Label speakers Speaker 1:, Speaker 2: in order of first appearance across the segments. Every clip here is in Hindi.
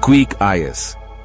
Speaker 1: Quick IAS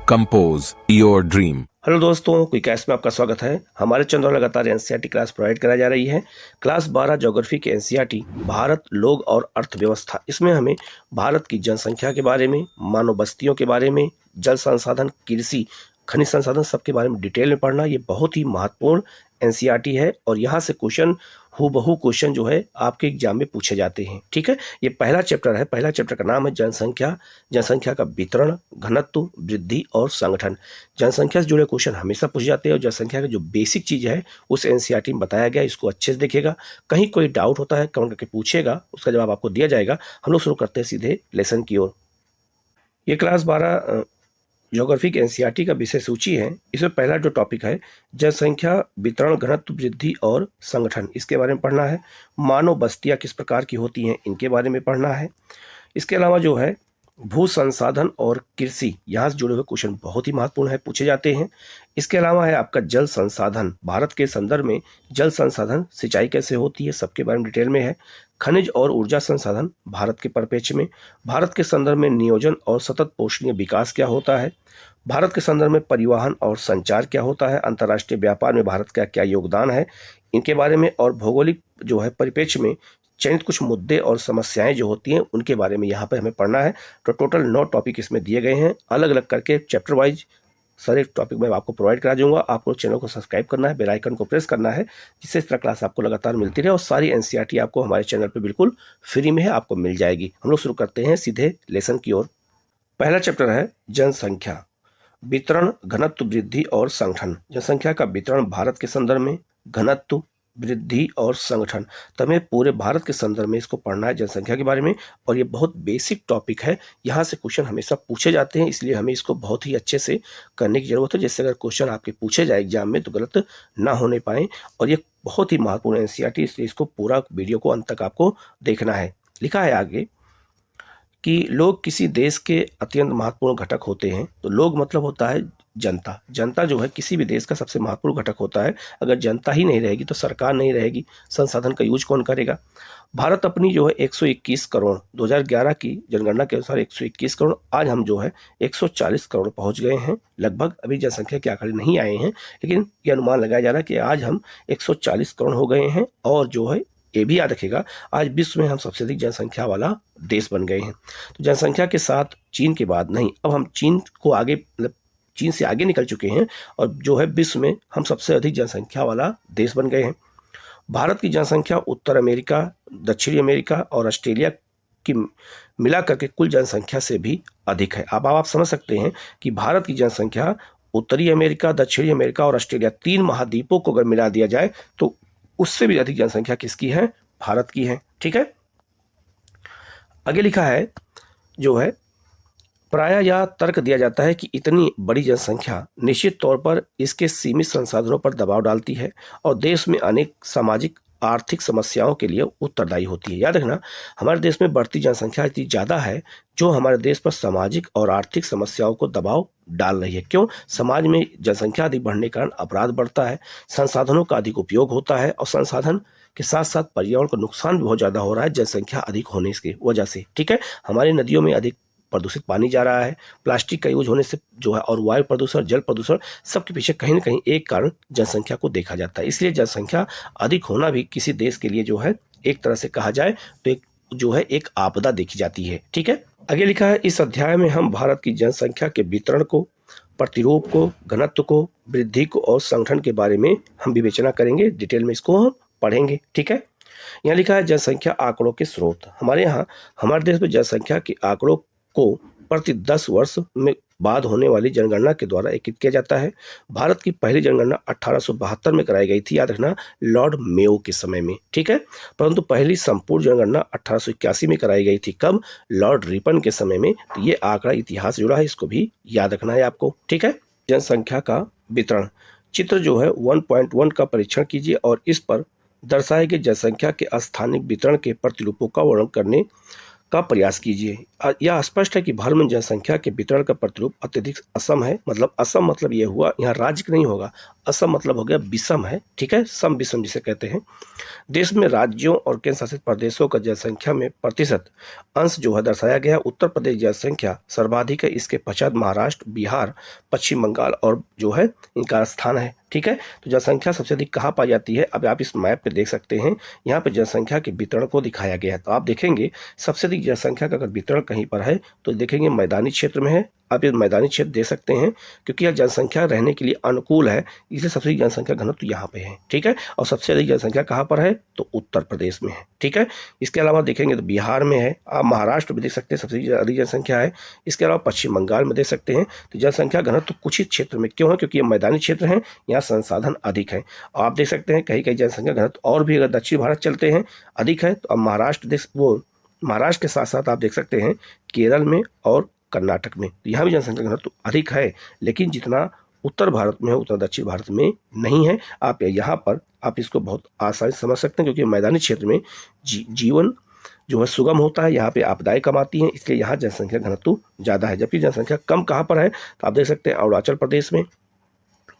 Speaker 1: compose your dream.
Speaker 2: Hello दोस्तों, क्विक आईएएस में आपका स्वागत है। हमारे चैनल द्वारा लगातार एनसीईआरटी क्लास प्रोवाइड कराई जा रही है। क्लास 12 ज्योग्राफी के एनसीईआरटी भारत, लोग और अर्थव्यवस्था। इसमें हमें भारत की जनसंख्या के बारे में, मानव बस्तियों के बारे में, जल संसाधन, कृषि, खनिज संसाधन सबके बारे में डिटेल में पढ़ना। ये बहुत ही महत्वपूर्ण एनसीईआरटी है और यहाँ से क्वेश्चन हूबहू क्वेश्चन जो है आपके एग्जाम में पूछे जाते हैं। ठीक है, ये पहला चैप्टर है। पहला चैप्टर का नाम है जनसंख्या। जनसंख्या का वितरण, घनत्व, वृद्धि और संगठन। जनसंख्या से जुड़े क्वेश्चन हमेशा पूछे जाते हैं और जनसंख्या की जो बेसिक चीज है उस एनसीईआरटी में बताया गया। इसको अच्छे से देखिएगा। कहीं कोई डाउट होता है कमेंट करके पूछेगा, उसका जवाब आपको दिया जाएगा। हम लोग शुरू करते हैं सीधे लेसन की ओर। ये क्लास 12 ज्योग्राफी के एनसीईआरटी का विषय सूची है। इसमें पहला जो टॉपिक है जनसंख्या, वितरण, घनत्व, वृद्धि और संगठन, इसके बारे में पढ़ना है। मानव बस्तियां किस प्रकार की होती हैं, इनके बारे में पढ़ना है। इसके अलावा जो है भू संसाधन और कृषि, यहाँ से जुड़े हुए क्वेश्चन बहुत ही महत्वपूर्ण है, पूछे जाते हैं। इसके अलावा है आपका जल संसाधन। भारत के संदर्भ में जल संसाधन, सिंचाई कैसे होती है, सबके बारे में डिटेल में है। खनिज और ऊर्जा संसाधन भारत के परिप्रेक्ष्य में। भारत के संदर्भ में नियोजन और सतत पोषणीय विकास क्या होता है। भारत के संदर्भ में परिवहन और संचार क्या होता है। अंतर्राष्ट्रीय व्यापार में भारत का क्या योगदान है, इनके बारे में। और भौगोलिक जो है परिप्रेक्ष्य में चयनित कुछ मुद्दे और समस्याएं जो होती हैं उनके बारे में यहाँ पर हमें पढ़ना है। तो टोटल 9 टॉपिक इसमें दिए गए हैं, अलग अलग करके चैप्टर वाइज सारे टॉपिक मैं आपको प्रोवाइड करा दूंगा। आपको चैनल को सब्सक्राइब करना है, बेल आइकन को प्रेस करना है, जिससे इस तरह क्लास आपको लगातार मिलती रहे और सारी एनसीईआरटी आपको हमारे चैनल पर बिल्कुल फ्री में है, आपको मिल जाएगी। हम लोग शुरू करते हैं सीधे लेसन की ओर। पहला चैप्टर है जनसंख्या, वितरण, घनत्व, वृद्धि और संगठन। जनसंख्या का वितरण भारत के संदर्भ में, घनत्व, वृद्धि और संगठन। तो हमें पूरे भारत के संदर्भ में इसको पढ़ना है, जनसंख्या के बारे में। और ये बहुत बेसिक टॉपिक है, यहाँ से क्वेश्चन हमेशा पूछे जाते हैं, इसलिए हमें इसको बहुत ही अच्छे से करने की जरूरत है, जिससे अगर क्वेश्चन आपके पूछे जाए एग्जाम में तो गलत ना होने पाए। और ये बहुत ही महत्वपूर्ण एनसीईआरटी, इसलिए इसको पूरा वीडियो को अंत तक आपको देखना है। लिखा है आगे कि लोग किसी देश के अत्यंत महत्वपूर्ण घटक होते हैं। तो लोग मतलब होता है जनता। जनता जो है किसी भी देश का सबसे महत्वपूर्ण घटक होता है। अगर जनता ही नहीं रहेगी तो सरकार नहीं रहेगी, संसाधन का यूज कौन करेगा। भारत अपनी जो है 121 करोड़ 2011 की जनगणना के अनुसार 121 करोड़, आज हम जो है 140 करोड़ पहुंच गए हैं लगभग। अभी जनसंख्या के आंकड़े नहीं आए हैं, लेकिन ये अनुमान लगाया जा रहा है कि आज हम 140 करोड़ हो गए हैं। और जो है ये भी याद रखेगा, आज विश्व में हम सबसे अधिक जनसंख्या वाला देश बन गए हैं। तो जनसंख्या के साथ चीन के बाद नहीं, अब हम चीन को आगे, मतलब चीन से आगे निकल चुके हैं और जो है विश्व में हम सबसे अधिक जनसंख्या वाला देश बन गए हैं। भारत की जनसंख्या उत्तर अमेरिका, दक्षिणी अमेरिका और ऑस्ट्रेलिया की मिला करके कुल जनसंख्या से भी अधिक है। अब आप समझ सकते हैं कि भारत की जनसंख्या उत्तरी अमेरिका, दक्षिणी अमेरिका और ऑस्ट्रेलिया, 3 महाद्वीपों को अगर मिला दिया जाए तो उससे भी अधिक जनसंख्या किसकी है, भारत की है। ठीक है, आगे लिखा है जो है प्रायः यह तर्क दिया जाता है कि इतनी बड़ी जनसंख्या निश्चित तौर पर इसके सीमित संसाधनों पर दबाव डालती है और देश में अनेक सामाजिक आर्थिक समस्याओं के लिए उत्तरदायी होती है। याद रखना, हमारे देश में बढ़ती जनसंख्या इतनी ज़्यादा है जो हमारे देश पर सामाजिक और आर्थिक समस्याओं को दबाव डाल रही है। क्यों? समाज में जनसंख्या अधिक बढ़ने के कारण अपराध बढ़ता है, संसाधनों का अधिक उपयोग होता है और संसाधन के साथ साथ पर्यावरण को नुकसान भी बहुत ज़्यादा हो रहा है जनसंख्या अधिक होने की वजह से। ठीक है, हमारी नदियों में अधिक प्रदूषित पानी जा रहा है, प्लास्टिक का यूज होने से जो है, और वायु प्रदूषण, जल प्रदूषण, सबके पीछे कहीं ना कहीं एक कारण जनसंख्या को देखा जाता है। इसलिए जनसंख्या अधिक होना भी किसी देश के लिए जो है एक तरह से कहा जाए तो एक जो है एक आपदा देखी जाती है। ठीक है, आगे लिखा है इस अध्याय में हम भारत की जनसंख्या के वितरण को, प्रतिरूप को, घनत्व को, वृद्धि को और संगठन के बारे में हम विवेचना करेंगे। डिटेल में इसको हम पढ़ेंगे। ठीक है, यहाँ लिखा है जनसंख्या आंकड़ों के स्रोत। हमारे देश में जनसंख्या के आंकड़ों को प्रति 10 वर्ष में बाद होने वाली जनगणना के द्वारा एकत्रित किया जाता है। भारत की पहली जनगणना 1872 में कराई गई थी, याद रखना, लॉर्ड मेयो के समय में। ठीक है, परंतु पहली संपूर्ण जनगणना 1881 में कराई गई थी। कब? लॉर्ड रिपन के समय में। तो ये आंकड़ा इतिहास से जुड़ा है, इसको भी याद रखना है आपको। ठीक है, जनसंख्या का वितरण चित्र जो है 1.1 का परीक्षण कीजिए और इस पर दर्शाए गए जनसंख्या के स्थानिक वितरण के प्रतिरूपों का वर्णन करने का प्रयास कीजिए। यह स्पष्ट है कि भारत में जनसंख्या के वितरण का प्रतिरूप अत्यधिक असम है। मतलब असम मतलब ये हुआ, यहाँ राज्य नहीं होगा, असम मतलब हो गया विषम है, ठीक है, सम विषम जिसे कहते हैं। देश में राज्यों और केंद्र शासित प्रदेशों का जनसंख्या में प्रतिशत अंश जो है दर्शाया गया है। उत्तर प्रदेश जनसंख्या सर्वाधिक है, इसके पश्चात महाराष्ट्र, बिहार, पश्चिम बंगाल और जो है इनका स्थान है, ठीक है। तो जनसंख्या सबसे अधिक कहाँ पाई जाती है, अब आप इस मैप पे देख सकते हैं, यहाँ पे जनसंख्या के वितरण को दिखाया गया है। तो आप देखेंगे सबसे अधिक जनसंख्या का अगर वितरण कहीं पर है तो देखेंगे मैदानी क्षेत्र में है। आप ये मैदानी क्षेत्र दे सकते हैं क्योंकि यह जनसंख्या रहने के लिए अनुकूल है, इसलिए सबसे अधिक जनसंख्या घनत्व यहाँ पे है, ठीक है। और सबसे अधिक जनसंख्या कहाँ पर है तो उत्तर प्रदेश में है, ठीक है। इसके अलावा देखेंगे तो बिहार में है, आप महाराष्ट्र में देख सकते हैं सबसे अधिक जनसंख्या है। इसके अलावा पश्चिम बंगाल में देख सकते हैं। तो जनसंख्या घनत्व कुछ ही क्षेत्र में क्यों है, क्योंकि ये मैदानी क्षेत्र है, यहाँ संसाधन अधिक है। आप देख सकते हैं कहीं कहीं जनसंख्या घनत्व और भी अगर दक्षिण भारत चलते हैं अधिक है। तो अब महाराष्ट्र के साथ साथ आप देख सकते हैं केरल में और कर्नाटक में, तो यहाँ भी जनसंख्या घनत्व अधिक है, लेकिन जितना उत्तर भारत में है उतना दक्षिण भारत में नहीं है। आप यहाँ पर आप इसको बहुत आसानी से समझ सकते हैं, क्योंकि मैदानी क्षेत्र में जीवन जो है सुगम होता है, यहाँ पे आपदाएं कम आती हैं, इसलिए यहाँ जनसंख्या घनत्व ज़्यादा है। जबकि जनसंख्या कम कहाँ पर है तो आप देख सकते हैं अरुणाचल प्रदेश में,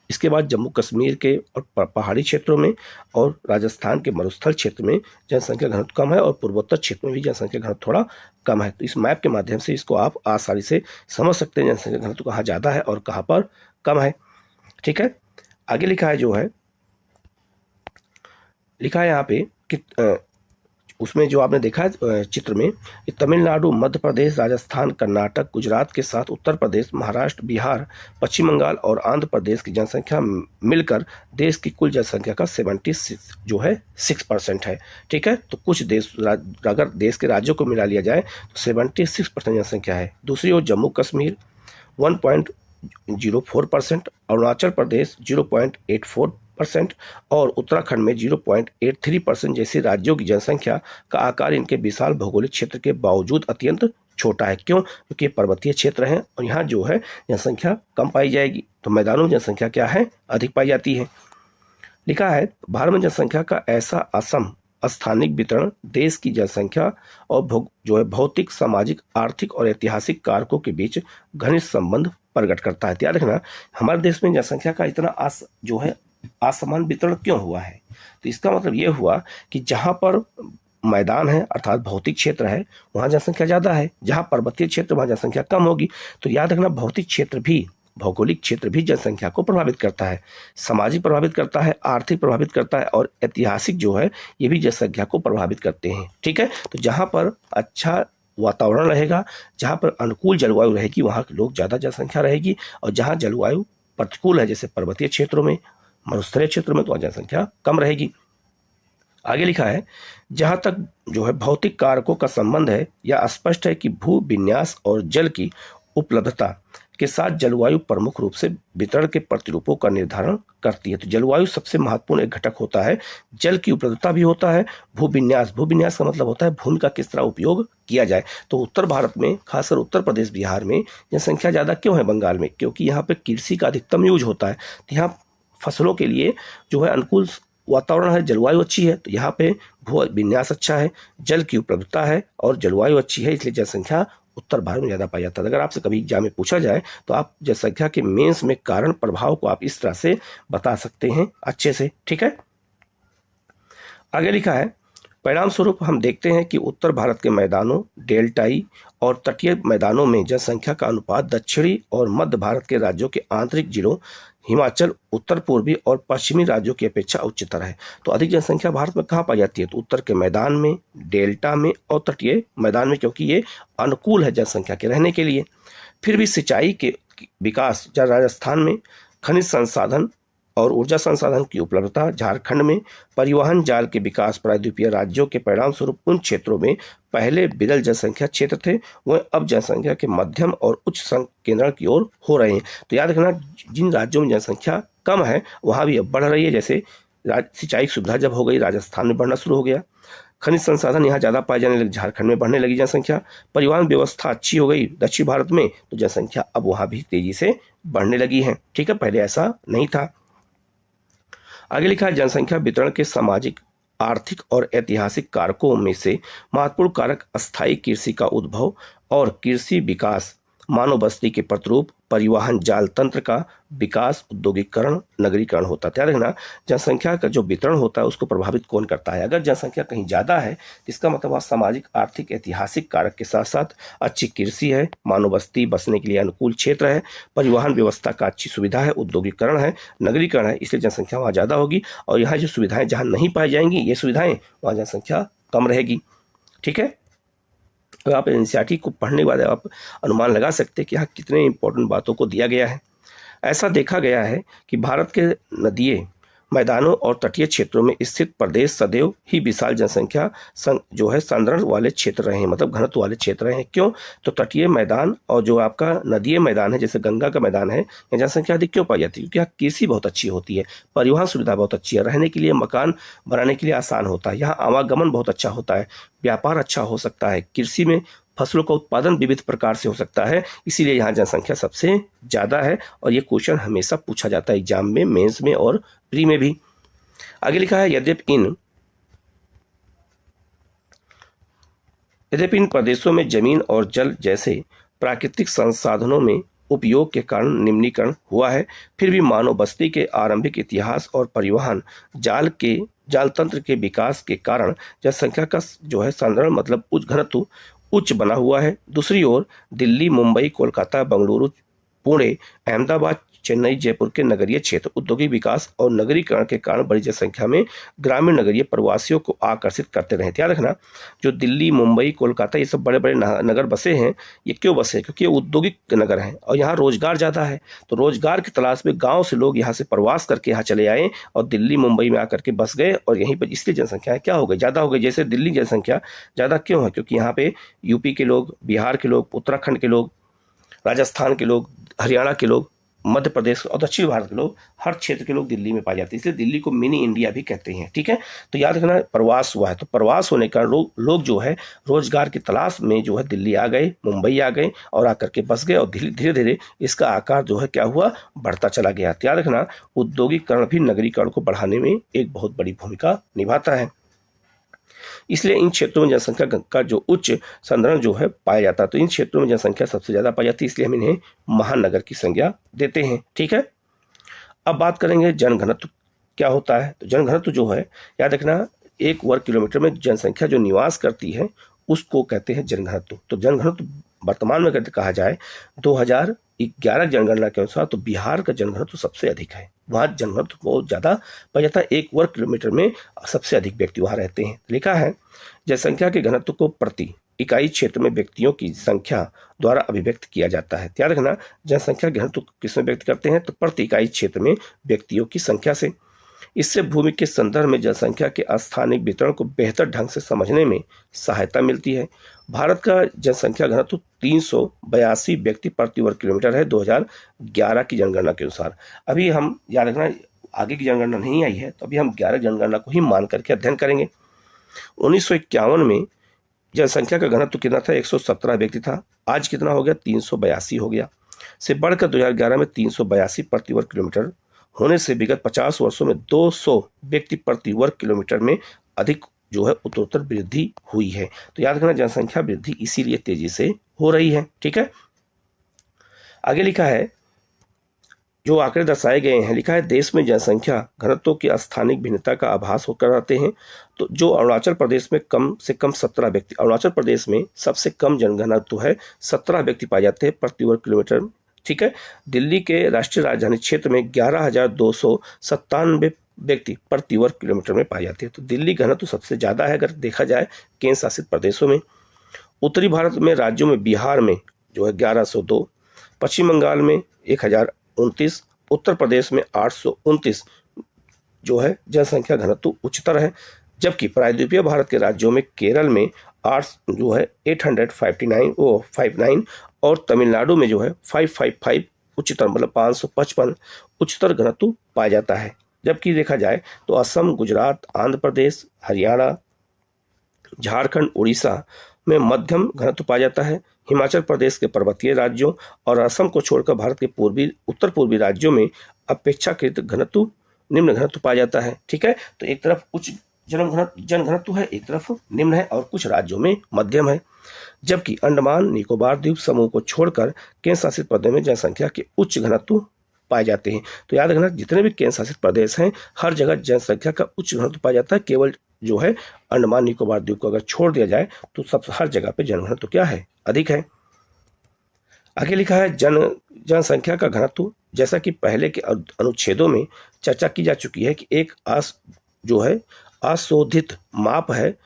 Speaker 2: इसके बाद जम्मू कश्मीर के और पहाड़ी क्षेत्रों में और राजस्थान के मरुस्थल क्षेत्र में जनसंख्या घनत्व कम है, और पूर्वोत्तर क्षेत्र में भी जनसंख्या घनत्व थोड़ा कम है। तो इस मैप के माध्यम से इसको आप आसानी से समझ सकते हैं जनसंख्या घनत्व कहाँ ज़्यादा है और कहाँ पर कम है, ठीक है। आगे लिखा है जो है, लिखा है यहाँ पे कि उसमें जो आपने देखा है चित्र में, तमिलनाडु, मध्य प्रदेश, राजस्थान, कर्नाटक, गुजरात के साथ उत्तर प्रदेश, महाराष्ट्र, बिहार, पश्चिम बंगाल और आंध्र प्रदेश की जनसंख्या मिलकर देश की कुल जनसंख्या का 76 जो है 6% है, ठीक है। तो कुछ देश अगर देश के राज्यों को मिला लिया जाए तो 76% जनसंख्या है। दूसरी ओर जम्मू कश्मीर 1.04%, अरुणाचल प्रदेश 0.84% और उत्तराखंड में 0.83% जैसे राज्यों की जनसंख्या का आकार इनके विशाल भौगोलिक क्षेत्र के बावजूद अत्यंत छोटा है। क्यों, क्योंकि पर्वतीय क्षेत्र है और यहाँ जो है जनसंख्या कम पाई जाएगी, तो मैदानों में जनसंख्या क्या है अधिक पाई जाती है। लिखा है भारत में जनसंख्या का ऐसा असम स्थानिक वितरण देश की जनसंख्या और जो है भौतिक, सामाजिक, आर्थिक और ऐतिहासिक कारकों के बीच घनिष्ठ संबंध प्रकट करता है। याद रखना, हमारे देश में जनसंख्या का इतना जो है असमान वितरण क्यों हुआ है, तो इसका मतलब ये हुआ कि जहां पर मैदान है अर्थात भौतिक क्षेत्र है वहां जनसंख्या ज्यादा है, जहां पर्वतीय क्षेत्र वहां जनसंख्या कम होगी। तो याद रखना भौतिक क्षेत्र भी, भौगोलिक क्षेत्र भी जनसंख्या को प्रभावित करता है, सामाजिक प्रभावित करता है, आर्थिक प्रभावित करता है और ऐतिहासिक जो है ये भी जनसंख्या को प्रभावित करते हैं, ठीक है। तो जहां पर अच्छा वातावरण रहेगा, जहां पर अनुकूल जलवायु रहेगी वहां के लोग ज्यादा जनसंख्या रहेगी, और जहां जलवायु प्रतिकूल है जैसे पर्वतीय क्षेत्रों में, मरुस्थलीय क्षेत्रों में, तो वहां जनसंख्या कम रहेगी। आगे लिखा है जहां तक जो है भौतिक कारकों का संबंध है, यह स्पष्ट है कि भू विन्यास और जल की उपलब्धता के साथ जलवायु प्रमुख रूप से वितरण के प्रतिरूपों का निर्धारण करती है। तो जलवायु सबसे महत्वपूर्ण एक घटक होता है, जल की उपलब्धता भी होता है, भूविन्यास का मतलब होता है भूमि का किस तरह उपयोग किया जाए। तो उत्तर भारत में खासकर उत्तर प्रदेश, बिहार में जनसंख्या ज्यादा क्यों है बंगाल में, क्योंकि यहाँ पे कृषि का अधिकतम यूज होता है, तो यहाँ फसलों के लिए जो है अनुकूल वातावरण है, जलवायु अच्छी है, तो यहाँ पे भू विन्यास अच्छा है, जल की उपलब्धता है और जलवायु अच्छी है, इसलिए जनसंख्या उत्तर भारत में ज्यादा पाया जाता है। अगर आपसे कभी एग्जाम में पूछा जाए तो आप जनसंख्या के मेंस में कारण प्रभाव को आप इस तरह से बता सकते हैं अच्छे से, ठीक है। आगे लिखा है परिणाम स्वरूप हम देखते हैं कि उत्तर भारत के मैदानों, डेल्टाई और तटीय मैदानों में जनसंख्या का अनुपात दक्षिणी और मध्य भारत के राज्यों के आंतरिक जिलों, हिमाचल, उत्तर पूर्वी और पश्चिमी राज्यों की अपेक्षा उच्चतर है। तो अधिक जनसंख्या भारत में कहाँ पाई जाती है, तो उत्तर के मैदान में, डेल्टा में और तटीय मैदान में, क्योंकि ये अनुकूल है जनसंख्या के रहने के लिए। फिर भी सिंचाई के विकास राजस्थान में, खनिज संसाधन और ऊर्जा संसाधन की उपलब्धता झारखंड में, परिवहन जाल के विकास प्रायद्वीपीय राज्यों के परिणाम स्वरूप उन क्षेत्रों में पहले विरल जनसंख्या क्षेत्र थे वह अब जनसंख्या के मध्यम और उच्च संकेंद्रण की ओर हो रहे हैं। तो याद रखना जिन राज्यों में जनसंख्या कम है वहां भी अब बढ़ रही है, जैसे सिंचाई सुविधा जब हो गई राजस्थान में बढ़ना शुरू हो गया, खनिज संसाधन यहाँ ज्यादा पाए जाने लगे, झारखंड में बढ़ने लगी जनसंख्या, परिवहन व्यवस्था अच्छी हो गई दक्षिण भारत में, तो जनसंख्या अब वहां भी तेजी से बढ़ने लगी है, ठीक है, पहले ऐसा नहीं था। आगे लिखा है जनसंख्या वितरण के सामाजिक आर्थिक और ऐतिहासिक कारकों में से महत्वपूर्ण कारक अस्थायी कृषि का उद्भव और कृषि विकास, मानव बस्ती के प्रतिरूप, परिवहन जाल तंत्र का विकास, औद्योगिकरण, नगरीकरण होता है। ध्यान रखना, जनसंख्या का जो वितरण होता है उसको प्रभावित कौन करता है। अगर जनसंख्या कहीं ज्यादा है तो इसका मतलब वहाँ सामाजिक, आर्थिक, ऐतिहासिक कारक के साथ साथ अच्छी कृषि है, मानव बस्ती बसने के लिए अनुकूल क्षेत्र है, परिवहन व्यवस्था का अच्छी सुविधा है, औद्योगिकरण है, नगरीकरण है, इसलिए जनसंख्या वहाँ ज्यादा होगी। और यहाँ जो सुविधाएं जहाँ नहीं पाई जाएंगी, ये सुविधाएं, वहाँ जनसंख्या कम रहेगी। ठीक है, तो आप एनसीईआरटी को पढ़ने के बाद आप अनुमान लगा सकते हैं कि यहाँ कितने इंपॉर्टेंट बातों को दिया गया है। ऐसा देखा गया है कि भारत के नदीय मैदानों और तटीय क्षेत्रों में स्थित प्रदेश सदैव ही विशाल जनसंख्या जो है सांद्रण वाले क्षेत्र रहे हैं, मतलब घनत्व वाले क्षेत्र रहे हैं। क्यों? तो तटीय मैदान और जो आपका नदीय मैदान है, जैसे गंगा का मैदान है, यहाँ जनसंख्या अधिक क्यों पाई जाती है? क्योंकि यहाँ कृषि बहुत अच्छी होती है, परिवहन सुविधा बहुत अच्छी है, रहने के लिए मकान बनाने के लिए आसान होता है, यहाँ आवागमन बहुत अच्छा होता है, व्यापार अच्छा हो सकता है, कृषि में फसलों का उत्पादन विविध प्रकार से हो सकता है, इसीलिए यहाँ जनसंख्या सबसे ज़्यादा है। और ये क्वेश्चन हमेशा पूछा जाता है एग्जाम में, मेंस में और प्री में भी। आगे लिखा है, यद्यपि इन प्रदेशों में जमीन और जल जैसे प्राकृतिक संसाधनों में उपयोग के कारण निम्नीकरण हुआ है, फिर भी मानव बस्ती के आरंभिक इतिहास और परिवहन जाल तंत्र के विकास के कारण जनसंख्या का जो है सांद्रण, मतलब उच्च घनत्व उच्च बना हुआ है। दूसरी ओर दिल्ली, मुंबई, कोलकाता, बेंगलुरु, पुणे, अहमदाबाद, चेन्नई, जयपुर के नगरीय क्षेत्र औद्योगिक विकास और नगरीकरण के कारण बड़ी जनसंख्या में ग्रामीण नगरीय प्रवासियों को आकर्षित करते रहे। ध्यान रखना, जो दिल्ली, मुंबई, कोलकाता, ये सब बड़े बड़े नगर बसे हैं, ये क्यों बसे? क्योंकि ये औद्योगिक नगर हैं और यहाँ रोजगार ज़्यादा है। तो रोजगार की तलाश में गाँव से लोग यहाँ से प्रवास करके यहाँ चले आए और दिल्ली, मुंबई में आकर के बस गए और यहीं पर इसलिए जनसंख्या क्या हो गई? ज़्यादा हो गई। जैसे दिल्ली जनसंख्या ज़्यादा क्यों है? क्योंकि यहाँ पे यूपी के लोग, बिहार के लोग, उत्तराखंड के लोग, राजस्थान के लोग, हरियाणा के लोग, मध्य प्रदेश और दक्षिण भारत के लोग, हर क्षेत्र के लोग दिल्ली में पाए जाते हैं, इसलिए दिल्ली को मिनी इंडिया भी कहते हैं। ठीक है, तो याद रखना, प्रवास हुआ है, तो प्रवास होने का लोग जो है रोजगार की तलाश में जो है दिल्ली आ गए, मुंबई आ गए और आकर के बस गए और धीरे धीरे इसका आकार जो है क्या हुआ? बढ़ता चला गया। याद रखना, औद्योगिकरण भी नगरीकरण को बढ़ाने में एक बहुत बड़ी भूमिका निभाता है, इसलिए इन क्षेत्रों में जनसंख्या का जो उच्च संद्रण जो है पाया जाता है। तो इन क्षेत्रों में जनसंख्या सबसे ज्यादा पाई जाती है, इसलिए हम इन्हें महानगर की संज्ञा देते हैं। ठीक है, अब बात करेंगे जनघनत्व क्या होता है। तो जनघनत्व जो है, याद रखना, 1 वर्ग किलोमीटर में जनसंख्या जो निवास करती है उसको कहते हैं जनघनत्व। तो जनघनत्व वर्तमान में अगर कहा जाए 2011 जनगणना के अनुसार तो बिहार का जनघनत्व सबसे अधिक है, वहाँ जनघनत्व बहुत ज़्यादा पाया जाता है, 1 वर्ग किलोमीटर में सबसे अधिक व्यक्ति वहाँ रहते हैं। लिखा है, जनसंख्या के घनत्व को प्रति इकाई क्षेत्र में व्यक्तियों की संख्या द्वारा अभिव्यक्त किया जाता है। ध्यान रखना, जनसंख्या घनत्व किसमें व्यक्त करते हैं? तो प्रति इकाई क्षेत्र में व्यक्तियों की संख्या से। इससे भूमि के संदर्भ में जनसंख्या के स्थानिक वितरण को बेहतर ढंग से समझने में सहायता मिलती है। भारत का जनसंख्या घनत्व 382 व्यक्ति प्रति वर्ग किलोमीटर है 2011 की जनगणना के अनुसार। अभी हम याद रखना, आगे की जनगणना नहीं आई है, तो अभी हम 11 जनगणना को ही मान करके अध्ययन करेंगे। 1951 में जनसंख्या का घनत्व कितना था? 117 व्यक्ति था। आज कितना हो गया? 382 हो गया। से बढ़कर 2011 में 382 प्रति वर्ग किलोमीटर होने से विगत 50 वर्षों में 200 व्यक्ति प्रति वर्ग किलोमीटर में अधिक जो है उत्तरोत्तर वृद्धि हुई है। तो याद रखना, जनसंख्या वृद्धि इसीलिए तेजी से हो रही है। ठीक है, आगे लिखा है, जो आंकड़े दर्शाए गए हैं, लिखा है, देश में जनसंख्या घनत्व की स्थानिक भिन्नता का आभास होकर आते हैं। तो जो अरुणाचल प्रदेश में कम से कम 17 व्यक्ति, अरुणाचल प्रदेश में सबसे कम जनघनत्व है, 17 व्यक्ति पाए जाते हैं प्रति वर्ग किलोमीटर। ठीक है, दिल्ली के राष्ट्रीय राजधानी क्षेत्र में 11,297 व्यक्ति प्रति वर्ग किलोमीटर में पाए जाते हैं। तो दिल्ली घनत्व सबसे ज्यादा है अगर देखा जाए केंद्र शासित प्रदेशों में। उत्तरी भारत में राज्यों में बिहार में जो है 1102, पश्चिम बंगाल में 1029, उत्तर प्रदेश में 829 जो है जनसंख्या घनत्व उच्चतर है, जबकि प्रायद्वीपीय भारत के राज्यों में केरल में 859 और तमिलनाडु में जो है 555 उच्चतर, मतलब 555 उच्चतर घनत्व पाया जाता है। जबकि देखा जाए तो असम, गुजरात, आंध्र प्रदेश, हरियाणा, झारखंड, उड़ीसा में मध्यम घनत्व पाया जाता है। हिमाचल प्रदेश के पर्वतीय राज्यों और असम को छोड़कर भारत के उत्तर पूर्वी राज्यों में अपेक्षाकृत घनत्व निम्न घनत्व पाया जाता है। ठीक है, तो एक तरफ उच्च जनघनत्व है एक तरफ निम्न है और कुछ राज्यों में मध्यम है, जबकि अंडमान निकोबार द्वीप समूह को छोड़कर केंद्र शासित प्रदेशों में जनसंख्या के उच्च घनत्व पाए जाते हैं। तो याद रखना, जितने भी केंद्र शासित प्रदेश हैं हर जगह जनसंख्या का उच्च घनत्व पाया जाता है। केवल जो है अंडमान निकोबार द्वीप को अगर छोड़ दिया जाए तो सब हर जगह पे जनघनत्व क्या है, अधिक है। आगे लिखा है जनसंख्या का घनत्व, जैसा कि पहले के अनुच्छेदों में चर्चा की जा चुकी है कि एक आशोधित माप है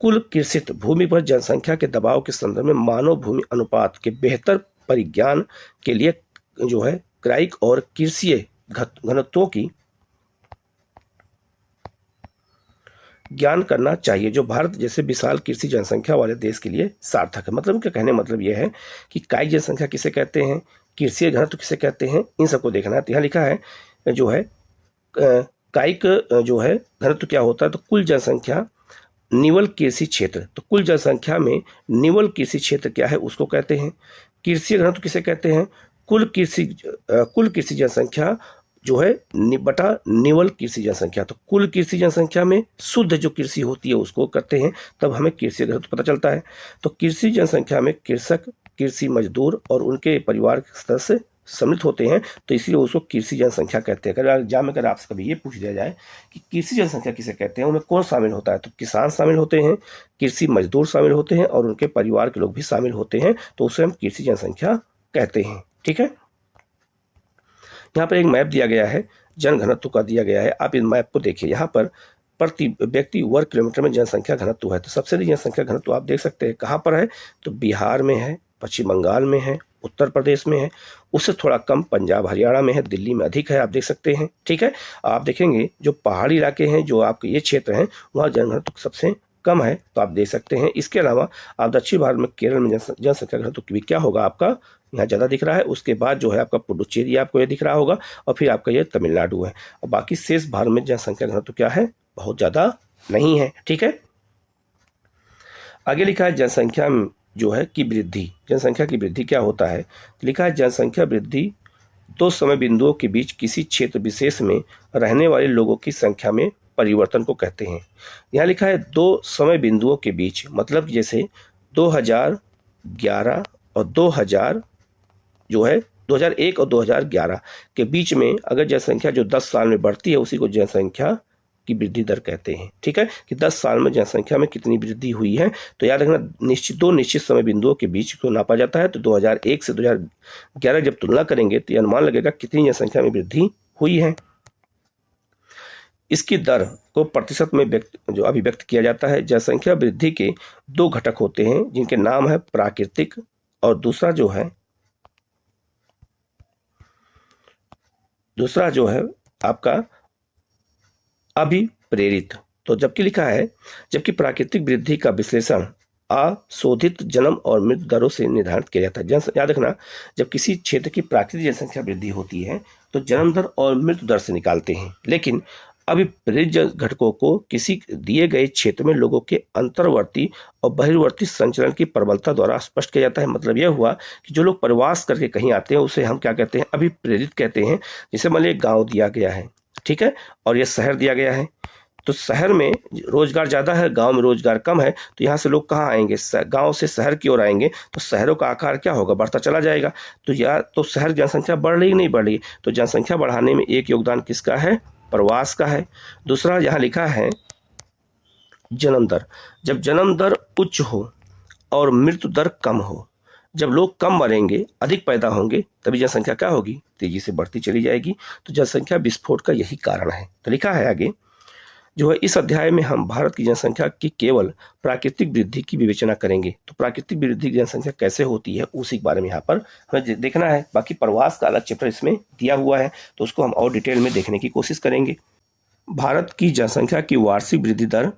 Speaker 2: कुल कृषित भूमि पर जनसंख्या के दबाव के संदर्भ में मानव भूमि अनुपात के बेहतर परिज्ञान के लिए जो है क्राइक और कृषीय घनत्वों की ज्ञान करना चाहिए, जो भारत जैसे विशाल कृषि जनसंख्या वाले देश के लिए सार्थक है। मतलब उनका कहने मतलब यह है कि कायिक जनसंख्या किसे कहते हैं, कृषि घनत्व किसे कहते हैं, इन सबको देखना है। तो यहाँ लिखा है जो है कायिक जो है घनत्व क्या होता है, तो कुल जनसंख्या निवल कृषि क्षेत्र, तो कुल जनसंख्या में निवल कृषि क्षेत्र क्या है उसको कहते हैं। कृषि घनत्व किसे कहते हैं, कुल कृषि जनसंख्या जो है बटा निवल कृषि जनसंख्या। तो कुल कृषि जनसंख्या में शुद्ध जो कृषि होती है उसको करते हैं, तब हमें कृषि घनत्व पता चलता है। तो कृषि जनसंख्या में कृषक, कृषि मजदूर और उनके परिवार के सदस्य सम्मिलित होते हैं, तो इसलिए उसको कृषि जनसंख्या कहते हैं। अगर एग्जाम में अगर आपसे कभी ये पूछ दिया जाए कि कृषि जनसंख्या किसे कहते हैं, उनमें कौन शामिल होता है, तो किसान शामिल होते हैं, कृषि मजदूर शामिल होते हैं और उनके परिवार के लोग भी शामिल होते हैं, तो उसे हम कृषि जनसंख्या कहते हैं। ठीक है, यहाँ पर एक मैप दिया गया है, जनघनत्व का दिया गया है। आप इस मैप को देखिए, यहाँ पर प्रति व्यक्ति वर्ग किलोमीटर में जनसंख्या घनत्व है। तो सबसे अधिक जनसंख्या घनत्व आप देख सकते हैं कहाँ पर है, तो बिहार में है, पश्चिम बंगाल में है, उत्तर प्रदेश में है, उससे थोड़ा कम पंजाब हरियाणा में है, दिल्ली में अधिक है, आप देख सकते हैं। ठीक है, आप देखेंगे जो पहाड़ी इलाके हैं, जो आपके ये क्षेत्र हैं, वहाँ जनघनत्व सबसे कम है, तो आप देख सकते हैं। इसके अलावा आप दक्षिण भारत में केरल में जनसंख्या घनत्व भी क्या होगा आपका यहाँ ज़्यादा दिख रहा है। उसके बाद जो है आपका पुडुचेरी आपको ये दिख रहा होगा, और फिर आपका ये तमिलनाडु है, और बाकी शेष भारत में जनसंख्या घनत्व क्या है, बहुत ज़्यादा नहीं है। ठीक है, आगे लिखा है जनसंख्या जो है की वृद्धि, जनसंख्या की वृद्धि क्या होता है, लिखा है जनसंख्या वृद्धि दो समय बिंदुओं के बीच किसी क्षेत्र विशेष में रहने वाले लोगों की संख्या में परिवर्तन को कहते हैं। यहाँ लिखा है दो समय बिंदुओं के बीच, मतलब जैसे 2011 और 2001 और 2011 के बीच में अगर जनसंख्या जो 10 साल में बढ़ती है उसी को जनसंख्या की वृद्धि दर कहते हैं। ठीक है, कि 10 साल में जनसंख्या में कितनी वृद्धि हुई है, तो याद रखना दो निश्चित समय बिंदुओं के बीच को नापा जाता है। तो 2001 से 2011 जब तुलना करेंगे तो यह अनुमान लगेगा कितनी जनसंख्या में वृद्धि हुई है। इसकी दर को प्रतिशत में जो अभिव्यक्त किया जाता है। जनसंख्या वृद्धि के दो घटक होते हैं जिनके नाम है प्राकृतिक और दूसरा जो है आपका अभिप्रेरित। तो जबकि लिखा है जबकि प्राकृतिक वृद्धि का विश्लेषण अशोधित जन्म और मृत्यु दरों से निर्धारित किया जाता है। याद रखना, जब किसी क्षेत्र की प्राकृतिक जनसंख्या वृद्धि होती है तो जन्म दर और मृत्यु दर से निकालते हैं, लेकिन अभिप्रेरित घटकों को किसी दिए गए क्षेत्र में लोगों के अंतर्वर्ती और बहिर्वर्ती संचरण की प्रबलता द्वारा स्पष्ट किया जाता है। मतलब यह हुआ कि जो लोग प्रवास करके कहीं आते हैं उसे हम क्या कहते हैं, अभिप्रेरित कहते हैं। जैसे मान लीजिए गाँव दिया गया है, ठीक है, और यह शहर दिया गया है, तो शहर में रोजगार ज़्यादा है, गांव में रोजगार कम है, तो यहाँ से लोग कहाँ आएंगे, गांव से शहर की ओर आएंगे, तो शहरों का आकार क्या होगा, बढ़ता चला जाएगा। तो या तो शहर जनसंख्या बढ़ रही नहीं बढ़ रही, तो जनसंख्या बढ़ाने में एक योगदान किसका है, प्रवास का है। दूसरा यहाँ लिखा है जन्म दर, जब जन्म दर उच्च हो और मृत्यु दर कम हो, जब लोग कम मरेंगे अधिक पैदा होंगे तभी जनसंख्या क्या होगी, तेजी से बढ़ती चली जाएगी। तो जनसंख्या विस्फोट का यही कारण है। तो लिखा है आगे जो है इस अध्याय में हम भारत की जनसंख्या की केवल प्राकृतिक वृद्धि की विवेचना करेंगे। तो प्राकृतिक वृद्धि की जनसंख्या कैसे होती है उसी के बारे में यहाँ पर हमें देखना है। बाकी प्रवास का अलग चैप्टर इसमें दिया हुआ है, तो उसको हम और डिटेल में देखने की कोशिश करेंगे। भारत की जनसंख्या की वार्षिक वृद्धि दर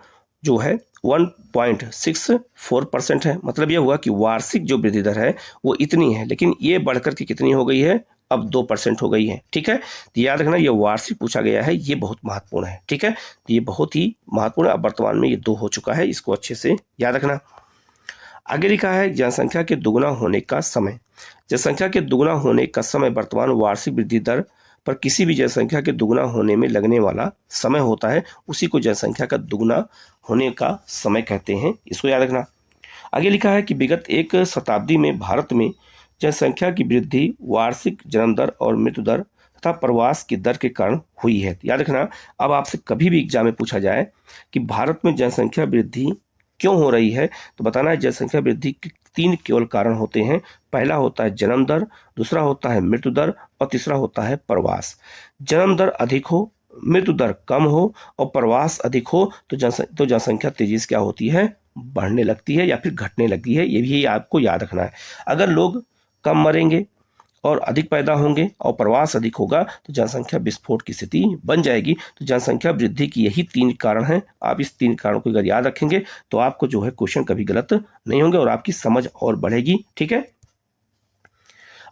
Speaker 2: जो है 1.64% है। मतलब यह हुआ कि वार्षिक जो वृद्धि दर है वो इतनी है, लेकिन ये बढ़कर के कितनी हो गई है, अब 2% हो गई है। ठीक है, तो याद रखना ये वार्षिक पूछा गया है, ये बहुत महत्वपूर्ण है। ठीक है, तो ये बहुत ही महत्वपूर्ण है। अब वर्तमान में ये 2 हो चुका है, इसको अच्छे से याद रखना। आगे लिखा है जनसंख्या के दुगुना होने का समय। जनसंख्या के दुगुना होने का समय वर्तमान वार्षिक वृद्धि दर पर किसी भी जनसंख्या के दुगना होने में लगने वाला समय होता है, उसी को जनसंख्या का दुगना होने का समय कहते हैं। इसको याद रखना। आगे लिखा है कि विगत एक शताब्दी में भारत में जनसंख्या की वृद्धि वार्षिक जन्म दर और मृत्यु दर तथा प्रवास की दर के कारण हुई है। याद रखना, अब आपसे कभी भी एग्जाम में पूछा जाए कि भारत में जनसंख्या वृद्धि क्यों हो रही है, तो बताना है जनसंख्या वृद्धि के 3 केवल कारण होते हैं। पहला होता है जन्म दर, दूसरा होता है मृत्यु दर और तीसरा होता है प्रवास। जन्म दर अधिक हो, मृत्यु दर कम हो और प्रवास अधिक हो तो जनसंख्या तेजी से क्या होती है, बढ़ने लगती है या फिर घटने लगती है। ये भी आपको याद रखना है। अगर लोग कम मरेंगे और अधिक पैदा होंगे और प्रवास अधिक होगा तो जनसंख्या विस्फोट की स्थिति बन जाएगी। तो जनसंख्या वृद्धि की यही 3 कारण हैं। आप इस 3 कारणों को अगर याद रखेंगे तो आपको जो है क्वेश्चन कभी गलत नहीं होंगे और आपकी समझ और बढ़ेगी। ठीक है,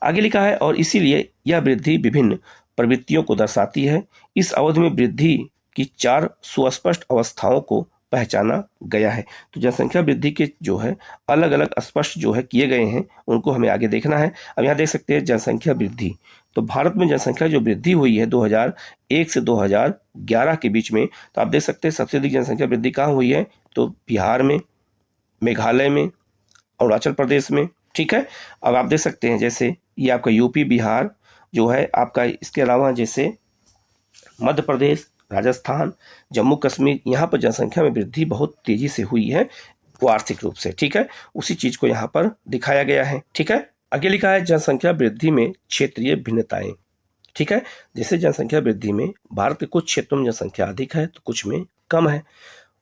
Speaker 2: आगे लिखा है और इसीलिए यह वृद्धि विभिन्न प्रवृत्तियों को दर्शाती है। इस अवधि में वृद्धि की 4 सुस्पष्ट अवस्थाओं को पहचाना गया है। तो जनसंख्या वृद्धि के जो है अलग अलग स्पष्ट जो है किए गए हैं, उनको हमें आगे देखना है। अब यहाँ देख सकते हैं जनसंख्या वृद्धि। तो भारत में जनसंख्या जो वृद्धि हुई है 2001 से 2011 के बीच में, तो आप देख सकते हैं सबसे अधिक जनसंख्या वृद्धि कहाँ हुई है, तो बिहार में, मेघालय में, अरुणाचल प्रदेश में। ठीक है, अब आप देख सकते हैं जैसे ये आपका यूपी, बिहार जो है आपका, इसके अलावा जैसे मध्य प्रदेश, राजस्थान, जम्मू कश्मीर, यहाँ पर जनसंख्या में वृद्धि बहुत तेजी से हुई है वार्षिक रूप से। ठीक है, उसी चीज को यहाँ पर दिखाया गया है। ठीक है, आगे लिखा है जनसंख्या वृद्धि में क्षेत्रीय भिन्नताएं। ठीक है, जैसे जनसंख्या वृद्धि में भारत के कुछ क्षेत्रों में जनसंख्या अधिक है तो कुछ में कम है।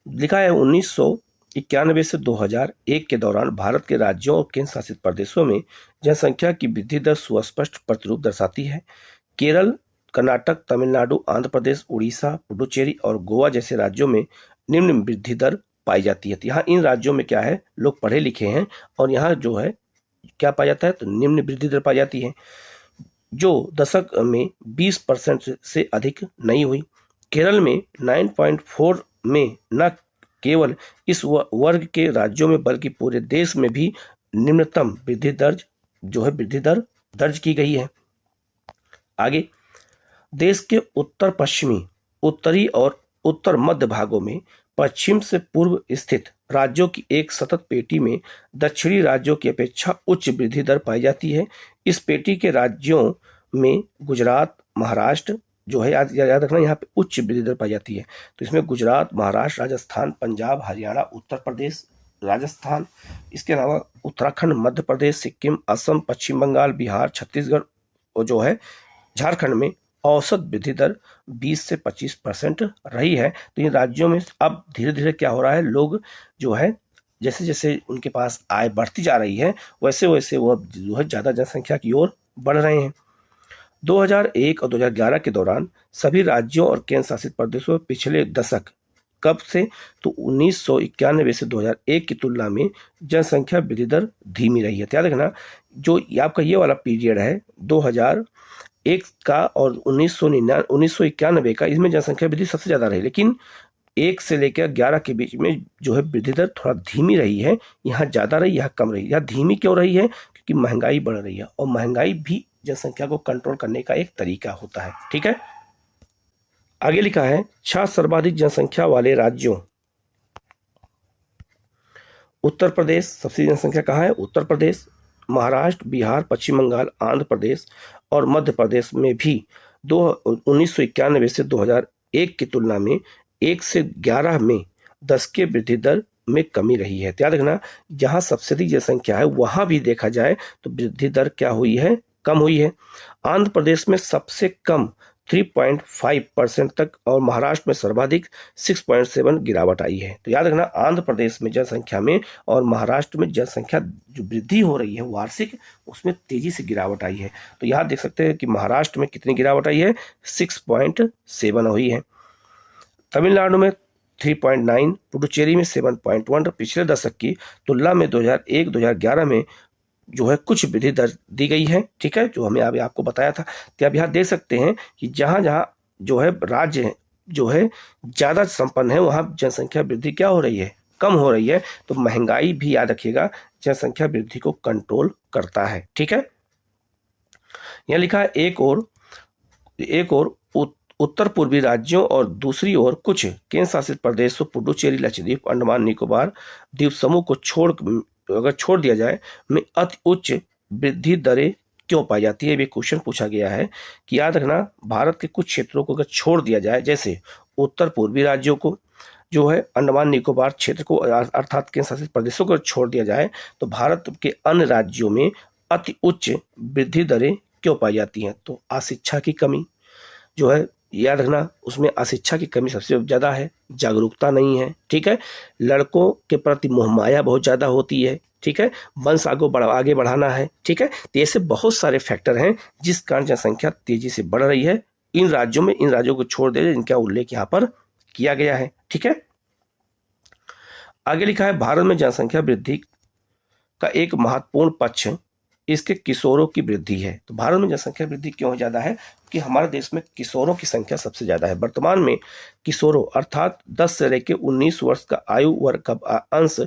Speaker 2: लिखा है 1991 से 2001 के दौरान भारत के राज्यों और केंद्र शासित प्रदेशों में जनसंख्या की वृद्धि दर सुस्पष्ट प्रतिरूप दर्शाती है। केरल, कर्नाटक, तमिलनाडु, आंध्र प्रदेश, उड़ीसा, पुडुचेरी और गोवा जैसे राज्यों में निम्न वृद्धि दर पाई जाती है। तो यहाँ इन राज्यों में क्या है, लोग पढ़े लिखे हैं और यहाँ जो है क्या पाया जाता है, तो निम्न वृद्धि दर पाई जाती है जो दशक में 20% से अधिक नहीं हुई। केरल में 9.4 में न केवल इस वर्ग के राज्यों में बल्कि पूरे देश में भी निम्नतम वृद्धि दर दर्ज की गई है। आगे, देश के उत्तर पश्चिमी, उत्तरी और उत्तर मध्य भागों में पश्चिम से पूर्व स्थित राज्यों की एक सतत पेटी में दक्षिणी राज्यों की अपेक्षा उच्च वृद्धि दर पाई जाती है। इस पेटी के राज्यों में गुजरात, महाराष्ट्र जो है याद रखना, यहाँ पे उच्च वृद्धि दर पाई जाती है। तो इसमें गुजरात, महाराष्ट्र, राजस्थान, पंजाब, हरियाणा, उत्तर प्रदेश, राजस्थान, इसके अलावा उत्तराखंड, मध्य प्रदेश, सिक्किम, असम, पश्चिम बंगाल, बिहार, छत्तीसगढ़ और जो है झारखंड में औसत वृद्धि दर 20 से 25% रही है। तो इन राज्यों में अब धीरे धीरे क्या हो रहा है, लोग जो है जैसे जैसे उनके पास आय बढ़ती जा रही है वैसे वैसे वो जो है ज़्यादा जनसंख्या की ओर बढ़ रहे हैं। 2001 और 2011 के दौरान सभी राज्यों और केंद्र शासित प्रदेशों में पिछले दशक कब से, तो 1991 से 2001 की तुलना में जनसंख्या वृद्धि दर धीमी रही है। याद रखना, जो आपका ये वाला पीरियड है 2001 का और 1991 का, इसमें जनसंख्या वृद्धि सबसे ज़्यादा रही, लेकिन 1 से लेकर 11 के बीच में जो है वृद्धि दर थोड़ा धीमी रही है। यहाँ ज़्यादा रही, यहाँ कम रही। यहाँ धीमी क्यों रही है, क्योंकि महंगाई बढ़ रही है और महंगाई भी जनसंख्या को कंट्रोल करने का एक तरीका होता है। ठीक है, आगे लिखा है 6 सर्वाधिक जनसंख्या वाले राज्यों। उत्तर प्रदेश, सबसे जनसंख्या कहाँ है, उत्तर प्रदेश, महाराष्ट्र, बिहार, पश्चिम बंगाल, आंध्र प्रदेश और मध्य प्रदेश में भी 1991 से 2001 की तुलना में 1 से 11 में 10 के वृद्धि दर में कमी रही है। याद रखना, जहाँ सबसे अधिक जनसंख्या है वहाँ भी देखा जाए तो वृद्धि दर क्या हुई है, कम हुई है। आंध्र प्रदेश में सबसे कम 3.5% तक और महाराष्ट्र में सर्वाधिक 6.7 गिरावट आई है। तो याद रखना, आंध्र प्रदेश में जनसंख्या में और महाराष्ट्र में जनसंख्या जो वृद्धि हो रही है वार्षिक, उसमें तेजी से गिरावट आई है। तो यहाँ देख सकते हैं कि महाराष्ट्र में कितनी गिरावट आई है, 6.7 हुई है। तमिलनाडु में 3.9, पुडुचेरी में 7.1। पिछले दशक की तुलना में 2001-2011 में जो है कुछ वृद्धि दर दी गई है। ठीक है, जो हमें अभी आपको बताया था। तो अब यहाँ देख सकते हैं कि जहाँ जहाँ जो है राज्य जो है ज़्यादा संपन्न है वहाँ जनसंख्या वृद्धि क्या हो रही है, कम हो रही है। तो महंगाई भी याद रखिएगा जनसंख्या वृद्धि को कंट्रोल करता है। ठीक है, यहाँ लिखा है एक और एक और उत्तर पूर्वी राज्यों और दूसरी ओर कुछ केंद्र शासित प्रदेशों पुडुचेरी, लक्षद्वीप, अंडमान निकोबार द्वीप समूह को अगर छोड़ दिया जाए में अति उच्च वृद्धि दरें क्यों पाई जाती है। ये क्वेश्चन पूछा गया है कि याद रखना, भारत के कुछ क्षेत्रों को अगर छोड़ दिया जाए, जैसे उत्तर पूर्वी राज्यों को, जो है अंडमान निकोबार क्षेत्र को अर्थात केंद्र शासित प्रदेशों को छोड़ दिया जाए, तो भारत के अन्य राज्यों में अति उच्च वृद्धि दरें क्यों पाई जाती हैं। तो अशिक्षा की कमी, जो है याद रखना, उसमें अशिक्षा की कमी सबसे ज्यादा है, जागरूकता नहीं है, ठीक है, लड़कों के प्रति मोहमाया बहुत ज्यादा होती है, ठीक है, वंश आगे बढ़ाना है, ठीक है। तो ऐसे बहुत सारे फैक्टर हैं जिस कारण जनसंख्या तेजी से बढ़ रही है इन राज्यों को छोड़ दे जिनका उल्लेख यहाँ पर किया गया है, ठीक है। आगे लिखा है, भारत में जनसंख्या वृद्धि का एक महत्वपूर्ण पक्ष इसके किशोरों की वृद्धि है। तो भारत में जनसंख्या वृद्धि क्यों ज्यादा है कि हमारे देश में किशोरों की संख्या सबसे ज्यादा है। वर्तमान में किशोरों अर्थात 10 से लेकर 19 वर्ष का आयु वर्ग का अंश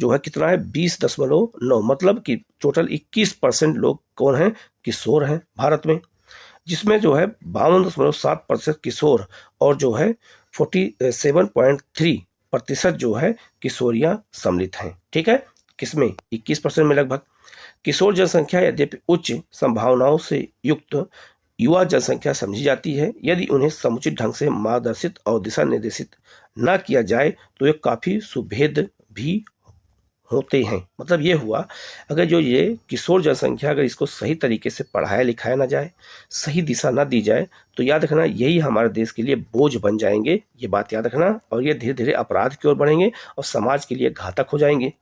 Speaker 2: जो है कितना है, 20.9, मतलब कि टोटल 21% लोग कौन हैं, किशोर हैं भारत में, जिसमें जो है 52.7% किशोर और जो है 47.3% जो है किशोरियां सम्मिलित हैं, ठीक है, किसमें 21% में लगभग। किशोर जनसंख्या यद्यपि उच्च संभावनाओं से युक्त युवा जनसंख्या समझी जाती है, यदि उन्हें समुचित ढंग से मार्गदर्शित और दिशा निर्देशित न किया जाए तो ये काफी सुभेद भी होते हैं। मतलब ये हुआ, अगर जो ये किशोर जनसंख्या अगर इसको सही तरीके से पढ़ाया लिखाया ना जाए, सही दिशा ना दी जाए, तो याद रखना यही हमारे देश के लिए बोझ बन जाएंगे, ये बात याद रखना, और ये धीरे धीरे अपराध की ओर बढ़ेंगे और समाज के लिए घातक हो जाएंगे।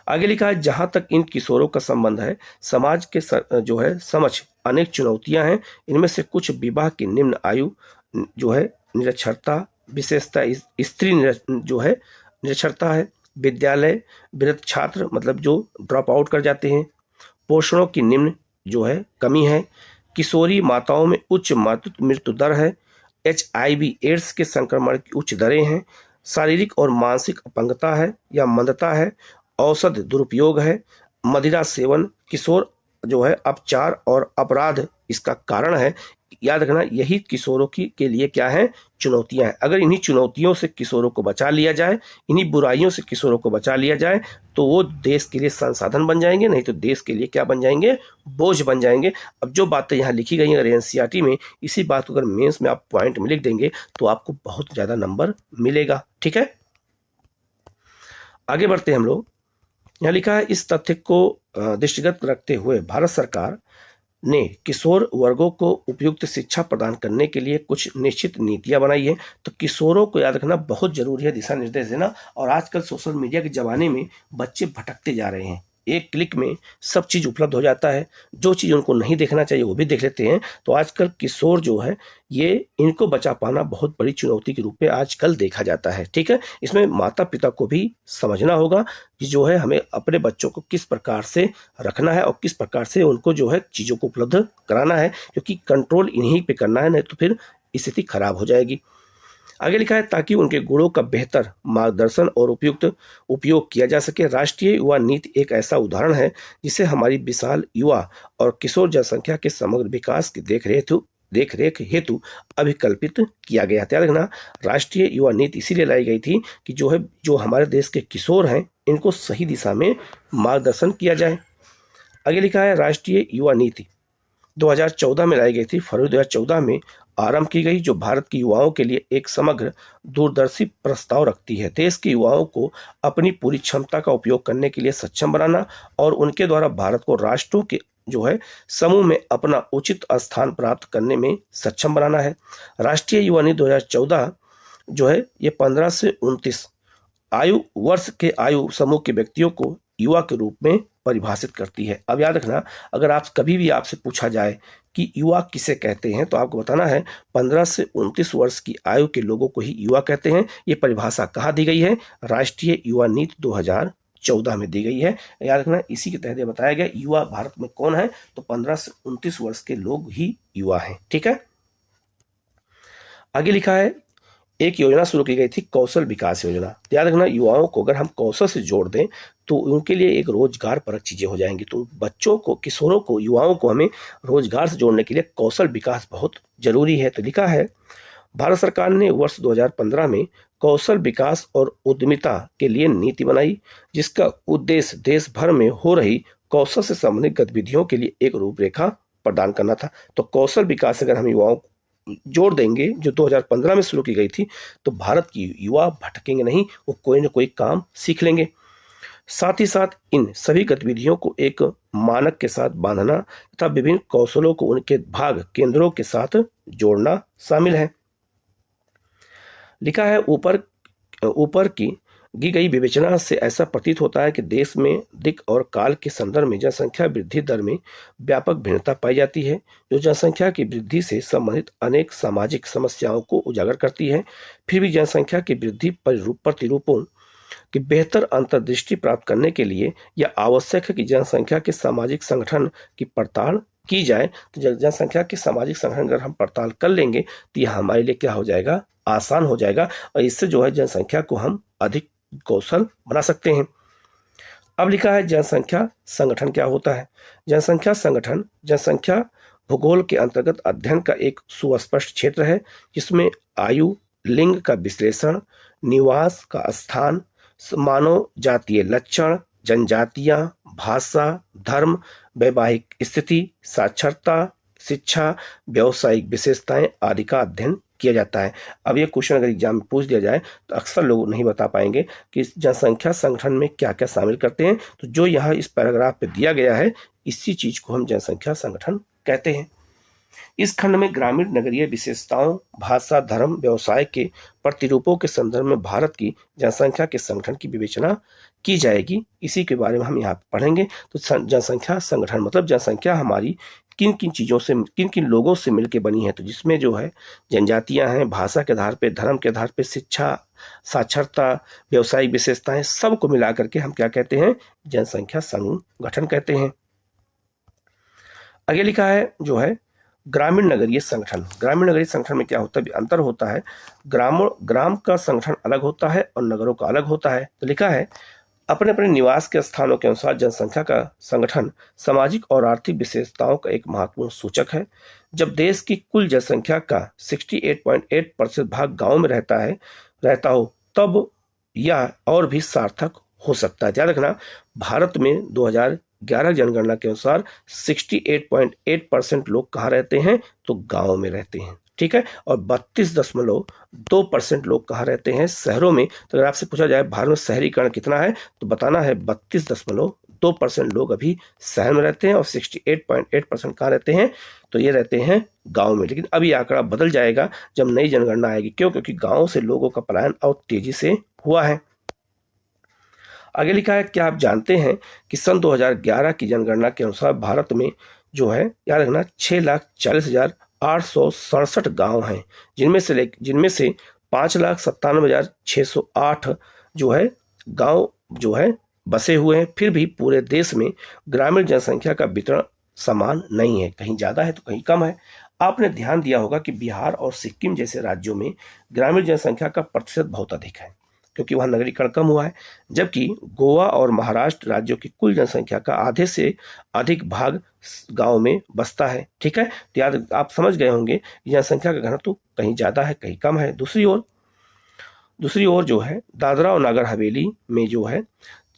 Speaker 2: आगे लिखा है, जहां तक इन किशोरों का संबंध है, समाज के जो है समक्ष अनेक चुनौतियां हैं। इनमें से कुछ विवाह की निम्न आयु जो है निरक्षरता, विशेषता स्त्री जो है निरक्षरता है, विद्यालय विरत छात्र मतलब जो ड्रॉप आउट कर जाते हैं, पोषणों की निम्न जो है कमी है, किशोरी माताओं में उच्च मातृत्व मृत्यु दर है, HIV एड्स के संक्रमण की उच्च दरें हैं, शारीरिक और मानसिक अपंगता है या मंदता है, औषध दुरुपयोग है, मदिरा सेवन, किशोर जो है अपचार और अपराध इसका कारण है। याद रखना यही किशोरों के लिए क्या है, चुनौतियां हैं। अगर इन्हीं चुनौतियों से किशोरों को बचा लिया जाए, इन्हीं बुराइयों से किशोरों को बचा लिया जाए, तो वो देश के लिए संसाधन बन जाएंगे, नहीं तो देश के लिए क्या बन जाएंगे, बोझ बन जाएंगे। अब जो बातें यहाँ लिखी गई अगर NCERT में, इसी बात को अगर मेंस में आप पॉइंट में लिख देंगे तो आपको बहुत ज्यादा नंबर मिलेगा, ठीक है। आगे बढ़ते हैं हम लोग। यहाँ लिखा है, इस तथ्य को दृष्टिगत रखते हुए भारत सरकार ने किशोर वर्गों को उपयुक्त शिक्षा प्रदान करने के लिए कुछ निश्चित नीतियां बनाई है। तो किशोरों को याद रखना बहुत जरूरी है, दिशा निर्देश देना। और आजकल सोशल मीडिया के जमाने में बच्चे भटकते जा रहे हैं, एक क्लिक में सब चीज उपलब्ध हो जाता है, जो चीज उनको नहीं देखना चाहिए वो भी देख लेते हैं। तो आजकल किशोर जो है ये इनको बचा पाना बहुत बड़ी चुनौती के रूप में आजकल देखा जाता है, ठीक है। इसमें माता पिता को भी समझना होगा कि जो है हमें अपने बच्चों को किस प्रकार से रखना है और किस प्रकार से उनको जो है चीजों को उपलब्ध कराना है, क्योंकि कंट्रोल इन्हीं पे करना है, नहीं तो फिर स्थिति खराब हो जाएगी। आगे लिखा है, ताकि उनके गुणों का बेहतर मार्गदर्शन और उपयुक्त उपयोग किया जा सके। राष्ट्रीय युवा नीति एक ऐसा उदाहरण है जिसे हमारी विशाल युवा और किशोर जनसंख्या के समग्र विकास की देखरेख हेतु अभिकल्पित किया गया था। रखना, राष्ट्रीय युवा नीति इसीलिए लाई गई थी कि जो हमारे देश के किशोर हैं इनको सही दिशा में मार्गदर्शन किया जाए। आगे लिखा है, राष्ट्रीय युवा नीति 2014 में लाई गई थी, फरवरी 2014 में आरंभ की गई, जो भारत के युवाओं के लिए एक समग्र दूरदर्शी प्रस्ताव रखती है। देश के युवाओं को अपनी पूरी क्षमता का उपयोग करने के लिए सक्षम बनाना और उनके द्वारा भारत को राष्ट्रों के जो है समूह में अपना उचित स्थान प्राप्त करने में सक्षम बनाना है। राष्ट्रीय युवा नीति 2014 जो है ये 15 से 29 आयु वर्ष के आयु समूह के व्यक्तियों को युवा के रूप में परिभाषित करती है। अब याद रखना, अगर आप कभी भी आपसे पूछा जाए कि युवा किसे कहते हैं तो आपको बताना है 15 से 29 वर्ष की आयु के लोगों को ही युवा कहते हैं। ये परिभाषा कहाँ दी गई है, राष्ट्रीय युवा नीति 2014 में दी गई है। याद रखना, इसी के तहत बताया गया युवा भारत में कौन है, तो 15 से 29 वर्ष के लोग ही युवा हैं, ठीक है। आगे लिखा है, एक योजना शुरू की गई थी, कौशल विकास योजना। याद रखना, युवाओं को अगर हम कौशल से जोड़ दें तो उनके लिए एक रोजगार परक चीजें हो जाएंगी। तो बच्चों को, किशोरों को, युवाओं को हमें रोजगार से जोड़ने के लिए कौशल विकास बहुत जरूरी है। तो लिखा है, भारत सरकार ने वर्ष 2015 में कौशल विकास और उद्यमिता के लिए नीति बनाई, जिसका उद्देश्य देश भर में हो रही कौशल से संबंधित गतिविधियों के लिए एक रूपरेखा प्रदान करना था। तो कौशल विकास अगर हम युवाओं को जोड़ देंगे, जो 2015 में शुरू की गई थी, तो भारत की युवा भटकेंगे नहीं, वो कोई ना कोई काम सीख लेंगे। साथ ही साथ इन सभी गतिविधियों को एक मानक के साथ बांधना तथा विभिन्न कौशलों को उनके भाग केंद्रों के साथ जोड़ना शामिल है। लिखा है, ऊपर की गई विवेचना से ऐसा प्रतीत होता है कि देश में दिक् और काल के संदर्भ में जनसंख्या वृद्धि दर में व्यापक भिन्नता पाई जाती है, जो जनसंख्या की वृद्धि से संबंधित अनेक सामाजिक समस्याओं को उजागर करती है। फिर भी जनसंख्या की वृद्धि प्रतिरूपों की बेहतर अंतर्दृष्टि प्राप्त करने के लिए यह आवश्यक है कि जनसंख्या के सामाजिक संगठन की पड़ताल की जाए। तो जनसंख्या के सामाजिक संगठन अगर हम पड़ताल कर लेंगे तो यह हमारे लिए क्या हो जाएगा, आसान हो जाएगा, और इससे जो है जनसंख्या को हम अधिक कौशल बना सकते हैं। अब लिखा है, जनसंख्या संगठन क्या होता है। जनसंख्या संगठन जनसंख्या भूगोल के अंतर्गत अध्ययन का एक सुस्पष्ट क्षेत्र है, जिसमें आयु, लिंग का विश्लेषण, निवास का स्थान, मानव जातीय लक्षण, जनजातियां, भाषा, धर्म, वैवाहिक स्थिति, साक्षरता, शिक्षा, व्यावसायिक विशेषताएं आदि का अध्ययन किया जाता है। अब ये क्वेश्चन अगर एग्जाम में पूछ दिया जाए तो अक्सर लोग नहीं बता पाएंगे कि जनसंख्या संगठन में क्या क्या शामिल करते हैं। तो जो यहाँ इस पैराग्राफ पे दिया गया है, इसी चीज को हम जनसंख्या संगठन कहते हैं। इस खंड में ग्रामीण नगरीय विशेषताओं, भाषा, धर्म, व्यवसाय के प्रतिरूपों के संदर्भ में भारत की जनसंख्या के संगठन की विवेचना की जाएगी। इसी के बारे में हम यहाँ पढ़ेंगे। तो जनसंख्या संगठन मतलब जनसंख्या हमारी किन किन चीज़ों से, किन किन लोगों से मिलकर बनी है। तो जिसमें जो है जनजातियां हैं, भाषा के आधार पे, धर्म के आधार पे, शिक्षा, साक्षरता, व्यवसायिक विशेषताएं, सबको मिला करके हम क्या कहते हैं, जनसंख्या संगठन कहते हैं। आगे लिखा है जो है ग्रामीण नगरीय संगठन। ग्रामीण नगरीय संगठन में क्या होता है, अंतर होता है। ग्राम का संगठन अलग होता है और नगरों का अलग होता है। तो लिखा है, अपने अपने निवास के स्थानों के अनुसार जनसंख्या का संगठन सामाजिक और आर्थिक विशेषताओं का एक महत्वपूर्ण सूचक है। जब देश की कुल जनसंख्या का 68.8% भाग गांव में रहता हो तब यह और भी सार्थक हो सकता है। ध्यान रखना, भारत में 2011 जनगणना के अनुसार 68.8% लोग कहाँ रहते हैं, तो गाँव में रहते हैं। ठीक है, और 32.2% लोग कहाँ रहते हैं, शहरों में। तो अगर आपसे पूछा जाए भारत में शहरीकरण कितना है, तो बताना है 32.2% लोग अभी शहर में रहते हैं और 68.8% कहाँ रहते हैं, तो ये रहते हैं गांव में। लेकिन अब ये आंकड़ा बदल जाएगा जब नई जनगणना आएगी। क्यों? क्योंकि गांव से लोगों का पलायन और तेजी से हुआ है। आगे लिखा है, क्या आप जानते हैं कि सन 2011 की जनगणना के अनुसार भारत में जो है, याद रखना, 6,40,867 गांव हैं, जिनमें से 5,97,608 जो है गांव जो है बसे हुए हैं। फिर भी पूरे देश में ग्रामीण जनसंख्या का वितरण समान नहीं है, कहीं ज्यादा है तो कहीं कम है। आपने ध्यान दिया होगा कि बिहार और सिक्किम जैसे राज्यों में ग्रामीण जनसंख्या का प्रतिशत बहुत अधिक है, क्योंकि वहां नगरीकरण कम हुआ है, जबकि गोवा और महाराष्ट्र राज्यों की कुल जनसंख्या का आधे से अधिक भाग गांव में बसता है। ठीक है, तो याद आप समझ गए होंगे जनसंख्या का घनत्व तो कहीं ज्यादा है कहीं कम है। दूसरी ओर जो है दादरा और नागर हवेली में जो है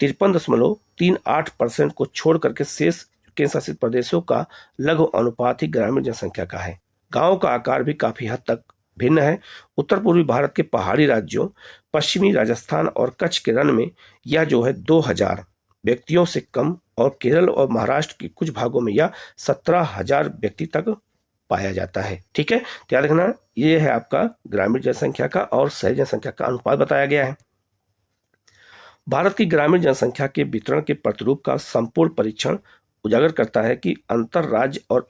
Speaker 2: 53.38% को छोड़ करके शेष केंद्र शासित प्रदेशों का लघु अनुपात ही ग्रामीण जनसंख्या का है। गांव का आकार भी काफी हद तक भिन्न है। उत्तर पूर्वी भारत के पहाड़ी राज्यों, पश्चिमी राजस्थान और कच्छ के रण में यह जो है 2000 व्यक्तियों से कम, और केरल और महाराष्ट्र के कुछ भागों में यह 17,000 व्यक्ति तक पाया जाता है। ठीक है, तो याद रखना, ये है आपका ग्रामीण जनसंख्या का और शहरी जनसंख्या का अनुपात बताया गया है। भारत की ग्रामीण जनसंख्या के वितरण के प्रतिरूप का संपूर्ण परीक्षण उजागर करता है कि अंतर राज्य और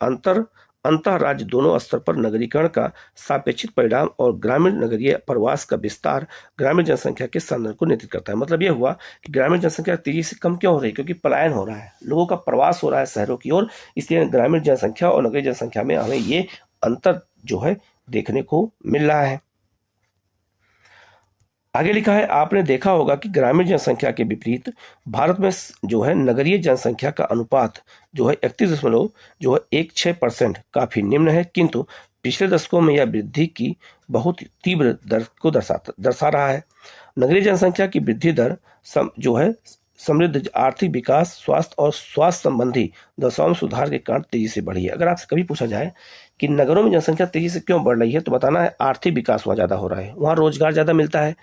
Speaker 2: अंतर राज्य दोनों स्तर पर नगरीकरण का सापेक्षिक परिणाम और ग्रामीण नगरीय प्रवास का विस्तार ग्रामीण जनसंख्या के संदर्भ को निर्धारित करता है। मतलब यह हुआ कि ग्रामीण जनसंख्या तेजी से कम क्यों हो रही है, क्योंकि पलायन हो रहा है, लोगों का प्रवास हो रहा है शहरों की ओर, इसलिए ग्रामीण जनसंख्या और नगरीय जनसंख्या में हमें ये अंतर जो है देखने को मिल रहा है। आगे लिखा है, आपने देखा होगा कि ग्रामीण जनसंख्या के विपरीत भारत में जो है नगरीय जनसंख्या का अनुपात जो है 31.16% काफी निम्न है, किंतु पिछले दशकों में यह वृद्धि की बहुत तीव्र दर को दर्शा रहा है। नगरीय जनसंख्या की वृद्धि दर जो है समृद्ध आर्थिक विकास, स्वास्थ्य और स्वास्थ्य संबंधी दशाओं में सुधार के कारण तेजी से बढ़ी है। अगर आपसे कभी पूछा जाए कि नगरों में जनसंख्या तेजी से क्यों बढ़ रही है, तो बताना है आर्थिक विकास वहाँ ज्यादा हो रहा है, वहाँ रोजगार ज्यादा मिलता है,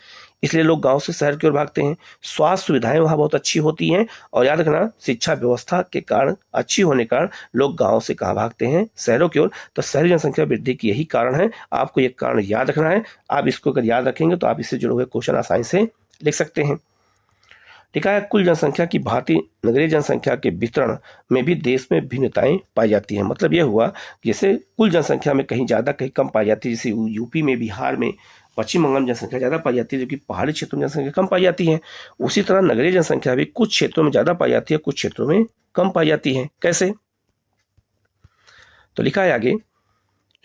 Speaker 2: इसलिए लोग गांव से शहर की ओर भागते हैं। स्वास्थ्य सुविधाएं वहाँ बहुत अच्छी होती हैं, और याद रखना शिक्षा व्यवस्था के कारण अच्छी होने के कारण लोग गांव से कहाँ भागते हैं, शहरों की ओर। तो शहरी जनसंख्या वृद्धि की यही कारण है, आपको ये कारण याद रखना है। आप इसको अगर याद रखेंगे तो आप इससे जुड़े हुए क्वेश्चन आसानी से लिख सकते हैं। लिखा है, कुल जनसंख्या की भांति नगरीय जनसंख्या के वितरण में भी देश में भिन्नताएं पाई जाती हैं। मतलब यह हुआ जैसे कुल जनसंख्या में कहीं ज्यादा कहीं कम पाई जाती है, जैसे यूपी में, बिहार में, पश्चिम बंगाल में जनसंख्या ज्यादा पाई जाती है, जबकि पहाड़ी क्षेत्रों में जनसंख्या कम पाई जाती है। उसी तरह नगरीय जनसंख्या भी कुछ क्षेत्रों में ज्यादा पाई जाती है, कुछ क्षेत्रों में कम पाई जाती है। कैसे? तो लिखा है आगे,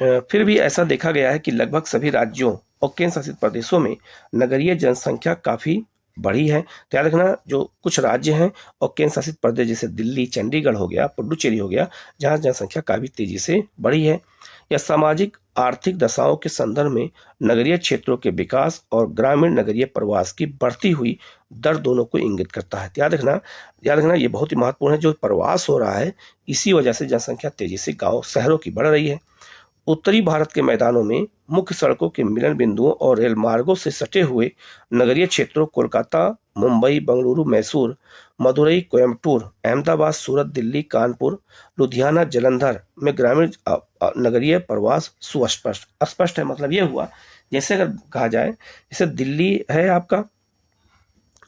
Speaker 2: फिर भी ऐसा देखा गया है कि लगभग सभी राज्यों और केंद्र शासित प्रदेशों में नगरीय जनसंख्या काफी बढ़ी है। तो याद रखना, जो कुछ राज्य हैं और केंद्र शासित प्रदेश जैसे दिल्ली, चंडीगढ़ हो गया, पुडुचेरी हो गया, जहां जनसंख्या काफी तेजी से बढ़ी है। यह सामाजिक आर्थिक दशाओं के संदर्भ में नगरीय क्षेत्रों के विकास और ग्रामीण नगरीय प्रवास की बढ़ती हुई दर दोनों को इंगित करता है। याद रखना ये बहुत ही महत्वपूर्ण है। जो प्रवास हो रहा है, इसी वजह से जनसंख्या तेजी से गांव शहरों की बढ़ रही है। उत्तरी भारत के मैदानों में मुख्य सड़कों के मिलन बिंदुओं और रेल मार्गों से सटे हुए नगरीय क्षेत्रों कोलकाता, मुंबई, बेंगलुरु, मैसूर, मदुरई, कोयम्बटूर, अहमदाबाद, सूरत, दिल्ली, कानपुर, लुधियाना, जालंधर में ग्रामीण नगरीय प्रवास स्पष्ट है। मतलब ये हुआ, जैसे अगर कहा जाए, जैसे दिल्ली है आपका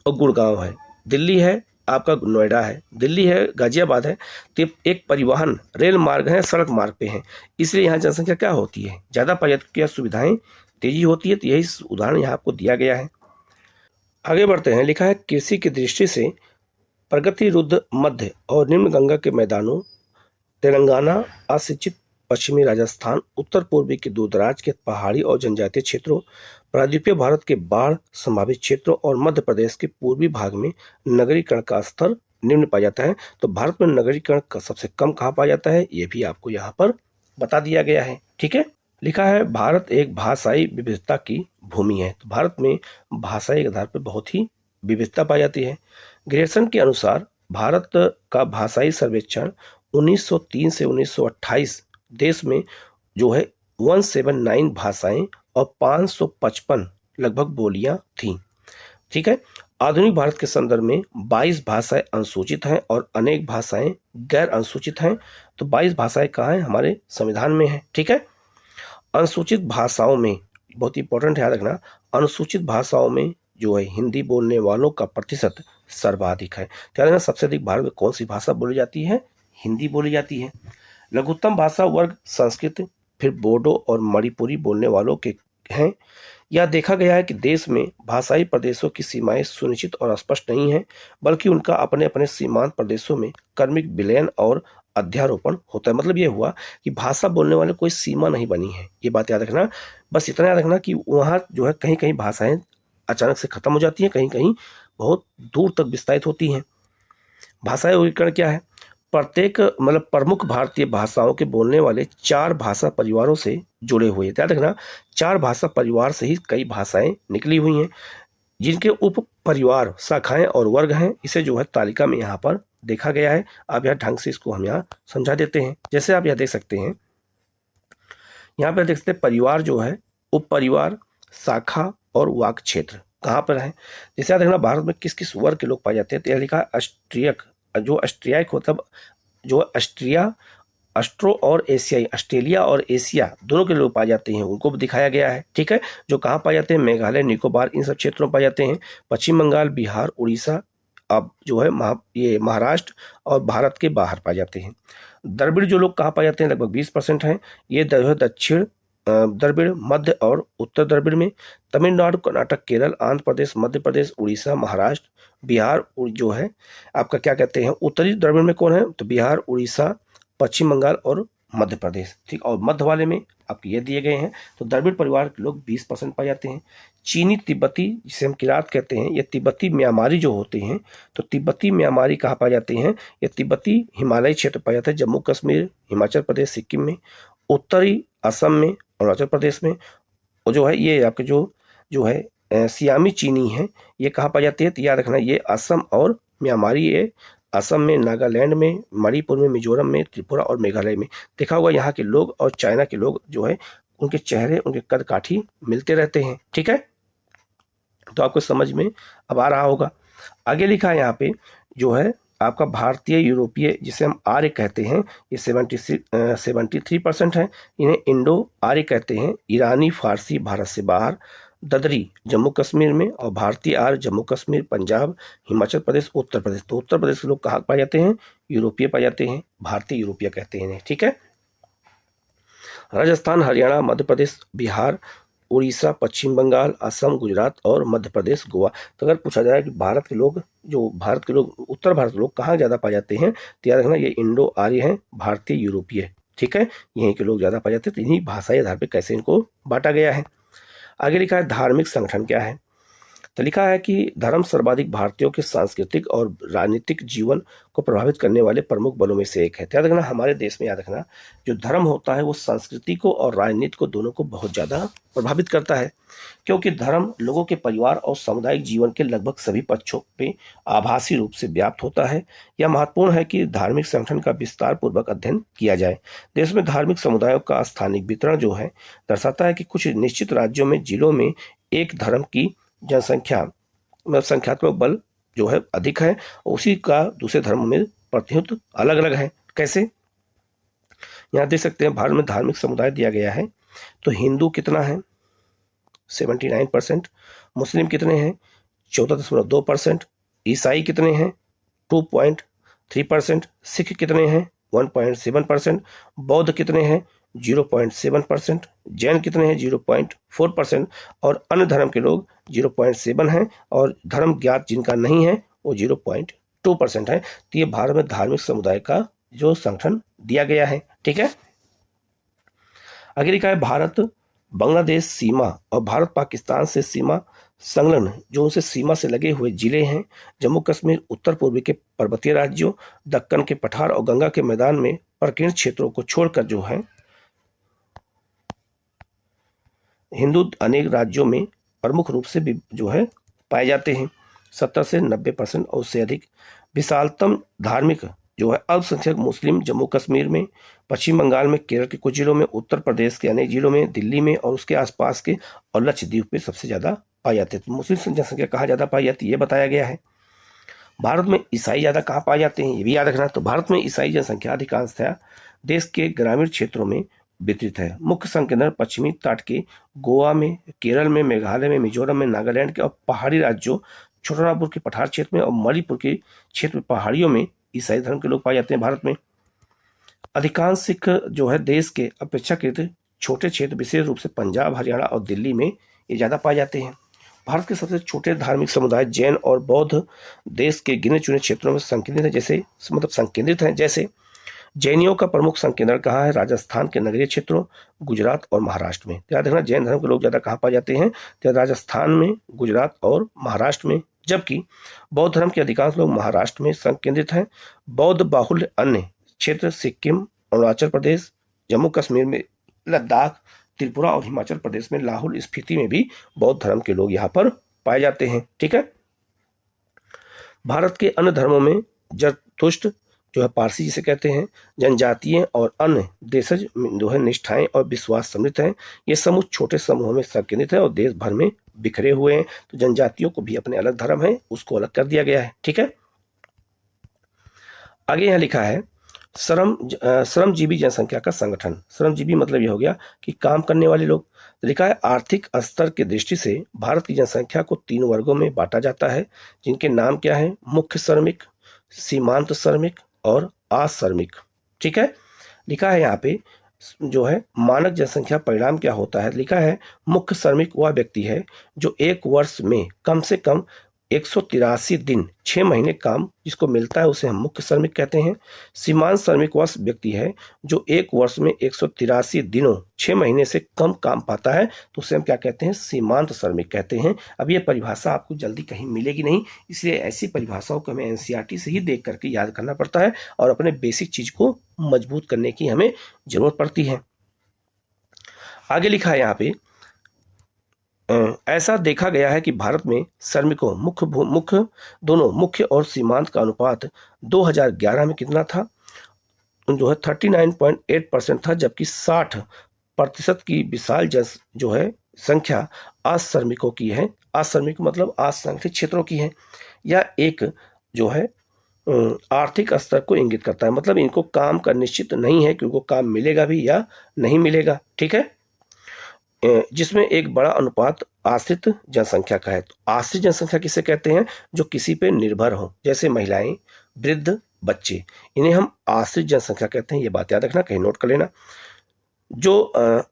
Speaker 2: और गुड़गांव है, दिल्ली है आपका नोएडा है, दिल्ली है गाजियाबाद है, तो एक परिवहन रेल मार्ग है, सड़क मार्ग पे है, इसलिए यहाँ जनसंख्या क्या होती है, ज्यादा पर्यटकीय सुविधाएं तेजी होती है। तो यही उदाहरण यहाँ आपको दिया गया है। आगे बढ़ते हैं। लिखा है, कृषि की दृष्टि से प्रगति रुद्ध मध्य और निम्न गंगा के मैदानों, तेलंगाना, अशिक्षित पश्चिमी राजस्थान, उत्तर पूर्वी के दूरदराज के पहाड़ी और जनजातीय क्षेत्रों, प्रायद्वीपीय भारत के बाढ़ संभावित क्षेत्रों और मध्य प्रदेश के पूर्वी भाग में नगरीकरण का स्तर निम्न पाया जाता है। तो भारत में नगरीकरण का सबसे कम कहाँ पाया जाता है, ये भी आपको यहाँ पर बता दिया गया है। ठीक है। लिखा है, भारत एक भाषाई विविधता की भूमि है। तो भारत में भाषाई आधार पर बहुत ही विविधता पाई जाती है। ग्रेसन के अनुसार भारत का भाषाई सर्वेक्षण 1903 से 1928 देश में जो है 179 भाषाएं और 555 लगभग बोलियां थीं। ठीक है। आधुनिक भारत के संदर्भ में 22 भाषाएं अनुसूचित हैं और अनेक भाषाएं गैर अनुसूचित हैं। तो 22 भाषाएं कहाँ हैं, हमारे संविधान में है। ठीक है। अनुसूचित भाषाओं में बहुत इंपॉर्टेंट याद रखना, अनुसूचित भाषाओं में जो है हिंदी बोलने वालों का प्रतिशत सर्वाधिक है। याद रखना, सबसे अधिक भारत में कौन सी भाषा बोली जाती है, हिंदी बोली जाती है। लघुत्तम भाषा वर्ग संस्कृत, फिर बोडो और मणिपुरी बोलने वालों के हैं। यह देखा गया है कि देश में भाषाई प्रदेशों की सीमाएं सुनिश्चित और स्पष्ट नहीं है, बल्कि उनका अपने अपने सीमांत प्रदेशों में क्रमिक विलयन और अध्यारोपण होता है। मतलब यह हुआ कि भाषा बोलने वाले कोई सीमा नहीं बनी है, ये बात याद रखना। बस इतना याद रखना कि वहाँ जो है कहीं कहीं भाषाएं अचानक से खत्म हो जाती हैं, कहीं कहीं बहुत दूर तक विस्तारित होती हैं। भाषाई वर्गीकरण क्या है, प्रत्येक मतलब प्रमुख भारतीय भाषाओं के बोलने वाले 4 भाषा परिवारों से जुड़े हुए हैं। याद रखना, 4 भाषा परिवार से ही कई भाषाएं निकली हुई हैं, जिनके उप परिवार, शाखाएं और वर्ग हैं। इसे जो है तालिका में यहाँ पर देखा गया है। आप यहाँ ढंग से इसको हम यहाँ समझा देते हैं। जैसे आप यहाँ देख सकते हैं, यहाँ पर देख सकते हैं परिवार जो है, उप परिवार, शाखा और वाक क्षेत्र कहाँ पर है। जैसे याद रखना, भारत में किस किस वर्ग के लोग पाए जाते हैं। तो यह लिखा ऑस्ट्रियक, जो ऑस्ट्रियाक होता है, जो ऑस्ट्रो और एशियाई, ऑस्ट्रेलिया और एशिया दोनों के लोग पाए जाते हैं, उनको भी दिखाया गया है। ठीक है। जो कहाँ पाए जाते हैं, मेघालय, निकोबार, इन सब क्षेत्रों में पाए जाते हैं। पश्चिम बंगाल, बिहार, उड़ीसा, अब जो है ये महाराष्ट्र और भारत के बाहर पाए जाते हैं। द्रविड़ जो लोग कहाँ पाए जाते हैं, लगभग 20% हैं। ये दक्षिण द्रविड़, मध्य और उत्तर द्रविड़ में। तमिलनाडु, कर्नाटक, केरल, आंध्र प्रदेश, मध्य प्रदेश, उड़ीसा, महाराष्ट्र, बिहार जो है आपका क्या कहते हैं, उत्तरी द्रविड़ में कौन है, तो बिहार, उड़ीसा, पश्चिम बंगाल और मध्य प्रदेश, ठीक। और मध्य वाले में आपके ये दिए गए हैं। तो द्रविड़ परिवार के लोग 20% पाए जाते हैं। चीनी तिब्बती, जिसे हम किरात कहते हैं, ये तिब्बती म्यांमारी जो होते हैं, तो तिब्बती म्यांमारी कहाँ पाए जाते हैं? ये तिब्बती हिमालयी क्षेत्र पाए जाते हैं, जम्मू कश्मीर, हिमाचल प्रदेश, सिक्किम में, उत्तरी असम में, अरुणाचल प्रदेश में। और जो है ये आपके जो है सियामी चीनी है, ये कहाँ पाई जाती है? तो याद रखना, ये असम और म्यांमारी, ये असम में, नागालैंड में, मणिपुर में, मिजोरम में, त्रिपुरा और मेघालय में। देखा होगा यहाँ के लोग और चाइना के लोग जो है, उनके चेहरे, उनके कद काठी मिलते रहते हैं, ठीक है। तो आपको समझ में अब आ रहा होगा। आगे लिखा है यहाँ पे जो है आपका भारतीय यूरोपीय, जिसे हम आर्य कहते हैं, ये 73% है। इन्हें इंडो आर्य कहते हैं। ईरानी फारसी भारत से बाहर, ददरी जम्मू कश्मीर में, और भारतीय आर्य जम्मू कश्मीर, पंजाब, हिमाचल प्रदेश, उत्तर प्रदेश। तो उत्तर प्रदेश के लोग कहाँ पाए जाते हैं? यूरोपीय पाए जाते हैं, भारतीय यूरोपीय कहते हैं इन्हें, ठीक है। राजस्थान, हरियाणा, मध्य प्रदेश, बिहार, उड़ीसा, पश्चिम बंगाल, असम, गुजरात और मध्य प्रदेश, गोवा। तो अगर पूछा जाए कि भारत के लोग उत्तर भारत के लोग कहाँ ज़्यादा पाए जाते हैं, तो याद रखना ये इंडो आर्य हैं, भारतीय यूरोपीय, ठीक है। यहीं के लोग ज़्यादा पाए जाते हैं। तो इन्हीं भाषाई आधार पर कैसे इनको बांटा गया है। आगे लिखा है धार्मिक संगठन क्या है। तो लिखा है कि धर्म सर्वाधिक भारतीयों के सांस्कृतिक और राजनीतिक जीवन को प्रभावित करने वाले प्रमुख बलों में से एक है। याद रखना, हमारे देश में याद रखना, जो धर्म होता है वो संस्कृति को और राजनीति को दोनों को बहुत ज़्यादा प्रभावित करता है, क्योंकि धर्म लोगों के परिवार और सामुदायिक जीवन के लगभग सभी पक्षों पे आभासी रूप से व्याप्त होता है। यह महत्वपूर्ण है कि धार्मिक संगठन का विस्तार पूर्वक अध्ययन किया जाए। देश में धार्मिक समुदायों का स्थानिक वितरण जो है दर्शाता है कि कुछ निश्चित राज्यों में, जिलों में एक धर्म की जनसंख्या मतलब संख्यात्मक बल जो है अधिक है, और उसी का दूसरे धर्म में प्रतिनिधित्व अलग अलग है। कैसे? यहाँ देख सकते हैं भारत में धार्मिक समुदाय दिया गया है। तो हिंदू कितना है? 79%। मुस्लिम कितने हैं? 14.2%। ईसाई कितने हैं? 2.3%। सिख कितने हैं? 1.7%। बौद्ध कितने हैं? 0.7%। जैन कितने हैं? 0.4%। और अन्य धर्म के लोग 0.7 हैं, और धर्म ज्ञात जिनका नहीं है वो 0.2% है। तो ये भारत में धार्मिक समुदाय का जो संगठन दिया गया है, ठीक है। आगे लिखा है भारत बांग्लादेश सीमा और भारत पाकिस्तान से सीमा संलग्न जो उनसे सीमा से लगे हुए जिले हैं, जम्मू कश्मीर, उत्तर पूर्वी के पर्वतीय राज्यों, दक्कन के पठार और गंगा के मैदान में प्रकीर्ण क्षेत्रों को छोड़कर जो है हिंदू अनेक राज्यों में प्रमुख रूप से जो है पाए जाते हैं। 70 से 90% और उससे अधिक। विशालतम धार्मिक जो है अल्पसंख्यक मुस्लिम जम्मू कश्मीर में, पश्चिम बंगाल में, केरल के कुछ जिलों में, उत्तर प्रदेश के अनेक जिलों में, दिल्ली में और उसके आसपास के, और लक्षद्वीप में सबसे ज़्यादा पाई जाती है। तो मुस्लिम जनसंख्या कहाँ ज़्यादा पाई जाती है ये बताया गया है। भारत में ईसाई ज़्यादा कहाँ पाए जाते हैं ये भी याद रखना। तो भारत में ईसाई जनसंख्या अधिकांशतः देश के ग्रामीण क्षेत्रों में वितरित है। मुख्य संकेंद्र पश्चिमी तट के गोवा में, केरल में, मेघालय में, मिजोरम में, नागालैंड के और पहाड़ी राज्यों छोटानागपुर के पठार क्षेत्र में और मणिपुर के क्षेत्र में पहाड़ियों में ईसाई धर्म के लोग पाए जाते हैं। भारत में अधिकांश सिख जो है देश के अपेक्षाकृत छोटे क्षेत्र, विशेष रूप से पंजाब, हरियाणा और दिल्ली में ये ज़्यादा पाए जाते हैं। भारत के सबसे छोटे धार्मिक समुदाय जैन और बौद्ध देश के गिने चुने क्षेत्रों में संकेंद्रित हैं। जैसे जैनियों का प्रमुख संकेंद्र कहाँ है? राजस्थान के नगरीय क्षेत्रों, गुजरात और महाराष्ट्र में। याद रखना, जैन धर्म के लोग ज़्यादा कहाँ पाए जाते हैं? तो राजस्थान में, गुजरात और महाराष्ट्र में। जबकि बौद्ध धर्म के अधिकांश लोग महाराष्ट्र में संकेंद्रित हैं। बौद्ध बाहुल्य अन्य क्षेत्र सिक्किम, अरुणाचल प्रदेश, जम्मू कश्मीर में, लद्दाख, त्रिपुरा और हिमाचल प्रदेश में, लाहौल स्फीति में भी बौद्ध धर्म के लोग यहाँ पर पाए जाते हैं, ठीक है। भारत के अन्य धर्मों में जरतुष्ट जो है पारसी जिसे कहते हैं, जनजातीय और अन्य देशज जो है निष्ठाएं और विश्वास सम्मिलित हैं। ये समूह छोटे समूहों में संकेंद्रित है और देश भर में बिखरे हुए हैं। तो जनजातियों को भी अपने अलग धर्म है, उसको अलग कर दिया गया है, ठीक है। आगे यहाँ लिखा है श्रमजीवी जनसंख्या का संगठन। श्रमजीवी मतलब यह हो गया कि काम करने वाले लोग। लिखा है आर्थिक स्तर की दृष्टि से भारत की जनसंख्या को 3 वर्गों में बांटा जाता है, जिनके नाम क्या है? मुख्य श्रमिक, सीमांत श्रमिक और अश्रमिक, ठीक है। लिखा है यहाँ पे जो है मानक जनसंख्या परिणाम क्या होता है? लिखा है मुख्य श्रमिक वह व्यक्ति है जो एक वर्ष में कम से कम 183 दिन 6 महीने काम जिसको मिलता है उसे हम मुख्य श्रमिक कहते हैं। सीमांत श्रमिक वह व्यक्ति है जो एक वर्ष में 183 दिनों 6 महीने से कम काम पाता है, तो उसे हम क्या कहते हैं? सीमांत श्रमिक कहते हैं। अब ये परिभाषा आपको जल्दी कहीं मिलेगी नहीं, इसलिए ऐसी परिभाषाओं को हमें एनसीईआरटी से ही देख करके याद करना पड़ता है और अपने बेसिक चीज को मजबूत करने की हमें जरूरत पड़ती है। आगे लिखा है यहाँ पे, ऐसा देखा गया है कि भारत में श्रमिकों दोनों मुख्य और सीमांत का अनुपात 2011 में कितना था? जो है 39.8% था, जबकि 60% की विशाल जो है संख्या अश्रमिकों की है। अश्रमिक मतलब असंगठित क्षेत्रों की है। यह एक जो है आर्थिक स्तर को इंगित करता है, मतलब इनको काम का निश्चित नहीं है कि उनको काम मिलेगा भी या नहीं मिलेगा, ठीक है। जिसमें एक बड़ा अनुपात आश्रित जनसंख्या का है। तो आश्रित जनसंख्या किसे कहते हैं? जो किसी पे निर्भर हो, जैसे महिलाएं, वृद्ध, बच्चे, इन्हें हम आश्रित जनसंख्या कहते हैं। ये बात याद रखना, कहीं नोट कर लेना। जो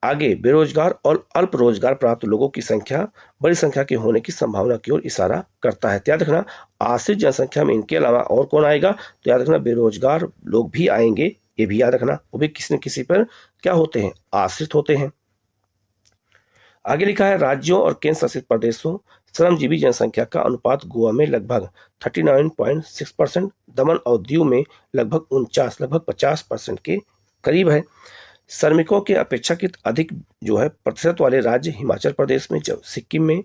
Speaker 2: आगे बेरोजगार और अल्प रोजगार प्राप्त लोगों की संख्या बड़ी संख्या के होने की संभावना की ओर इशारा करता है। तो याद रखना, आश्रित जनसंख्या में इनके अलावा और कौन आएगा? तो याद रखना बेरोजगार लोग भी आएंगे, ये भी याद रखना। वो भी किसी न किसी पर क्या होते हैं? आश्रित होते हैं। आगे लिखा है, राज्यों और केंद्र शासित प्रदेशों श्रमजीवी जनसंख्या का अनुपात गोवा में लगभग 39.6%, दमन और दीव में लगभग 50% के करीब है। श्रमिकों के अपेक्षाकृत अधिक जो है प्रतिशत वाले राज्य हिमाचल प्रदेश में, सिक्किम में,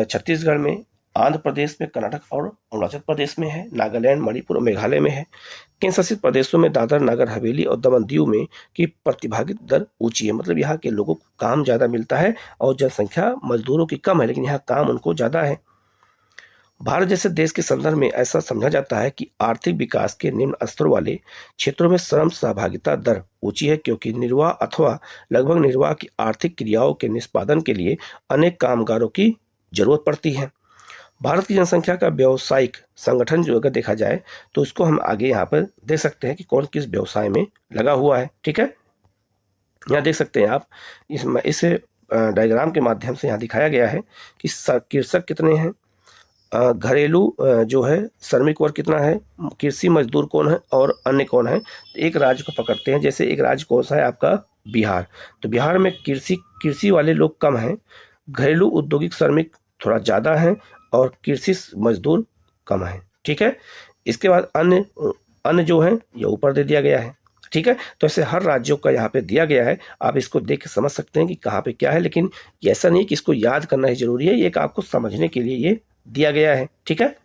Speaker 2: छत्तीसगढ़ में, आंध्र प्रदेश में, कर्नाटक और अरुणाचल प्रदेश में है, नागालैंड, मणिपुर और मेघालय में है। केंद्र शासित प्रदेशों में दादर नगर हवेली और दमन दीव में की प्रतिभागिता दर ऊंची है, मतलब यहाँ के लोगों को काम ज्यादा मिलता है और जनसंख्या मजदूरों की कम है, लेकिन यहाँ काम उनको ज्यादा है। भारत जैसे देश के संदर्भ में ऐसा समझा जाता है कि आर्थिक विकास के निम्न स्तर वाले क्षेत्रों में श्रम सहभागिता दर ऊंची है, क्योंकि निर्वाह अथवा लगभग निर्वाह की आर्थिक क्रियाओं के निष्पादन के लिए अनेक कामगारों की जरूरत पड़ती है। भारत की जनसंख्या का व्यावसायिक संगठन जो अगर देखा जाए तो इसको हम आगे यहाँ पर देख सकते हैं कि कौन किस व्यवसाय में लगा हुआ है, ठीक है। यहाँ देख सकते हैं आप, इस डायग्राम के माध्यम से यहाँ दिखाया गया है कि कृषक कितने हैं, घरेलू जो है श्रमिक वर्ग कितना है, कृषि मजदूर कौन है और अन्य कौन है। एक राज्य को पकड़ते हैं, जैसे एक राज्य कौन सा है आपका? बिहार। तो बिहार में कृषि वाले लोग कम हैं, घरेलू औद्योगिक श्रमिक थोड़ा ज़्यादा हैं और कृषि मजदूर कम है, ठीक है। इसके बाद अन्य जो है ये ऊपर दे दिया गया है, ठीक है। तो ऐसे हर राज्यों का यहाँ पे दिया गया है, आप इसको देख के समझ सकते हैं कि कहाँ पे क्या है, लेकिन ऐसा नहीं कि इसको याद करना ही जरूरी है, ये एक आपको समझने के लिए ये दिया गया है, ठीक है।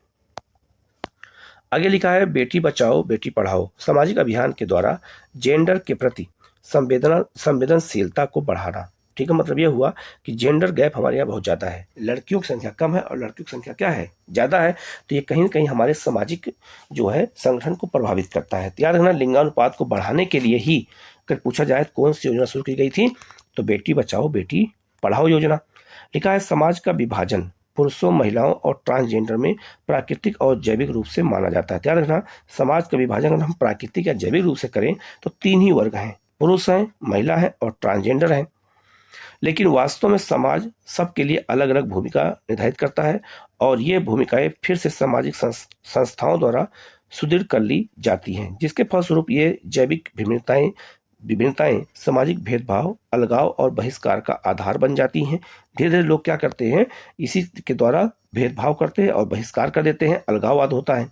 Speaker 2: आगे लिखा है, बेटी बचाओ बेटी पढ़ाओ सामाजिक अभियान के द्वारा जेंडर के प्रति संवेदनशीलता को बढ़ाना, ठीक है। मतलब ये हुआ कि जेंडर गैप हमारे यहाँ बहुत ज़्यादा है, लड़कियों की संख्या कम है और लड़कियों की संख्या क्या है? ज़्यादा है। तो ये कहीं ना कहीं हमारे सामाजिक जो है संगठन को प्रभावित करता है। तो याद रखना, लिंगानुपात को बढ़ाने के लिए ही अगर पूछा जाए कौन सी योजना शुरू की गई थी, तो बेटी बचाओ बेटी पढ़ाओ योजना। लिखा है, समाज का विभाजन पुरुषों, महिलाओं और ट्रांसजेंडर में प्राकृतिक और जैविक रूप से माना जाता है। ध्यान रखना, समाज का विभाजन अगर हम प्राकृतिक या जैविक रूप से करें तो 3 ही वर्ग हैं, पुरुष हैं, महिला है और ट्रांसजेंडर हैं। लेकिन वास्तव में समाज सबके लिए अलग अलग भूमिका निर्धारित करता है और ये भूमिकाएं फिर से सामाजिक संस्थाओं द्वारा सुदृढ़ कर ली जाती हैं, जिसके फलस्वरूप ये जैविक विभिन्नताएं सामाजिक भेदभाव, अलगाव और बहिष्कार का आधार बन जाती हैं। धीरे धीरे लोग क्या करते हैं, इसी के द्वारा भेदभाव करते हैं और बहिष्कार कर देते हैं, अलगाववाद होता है।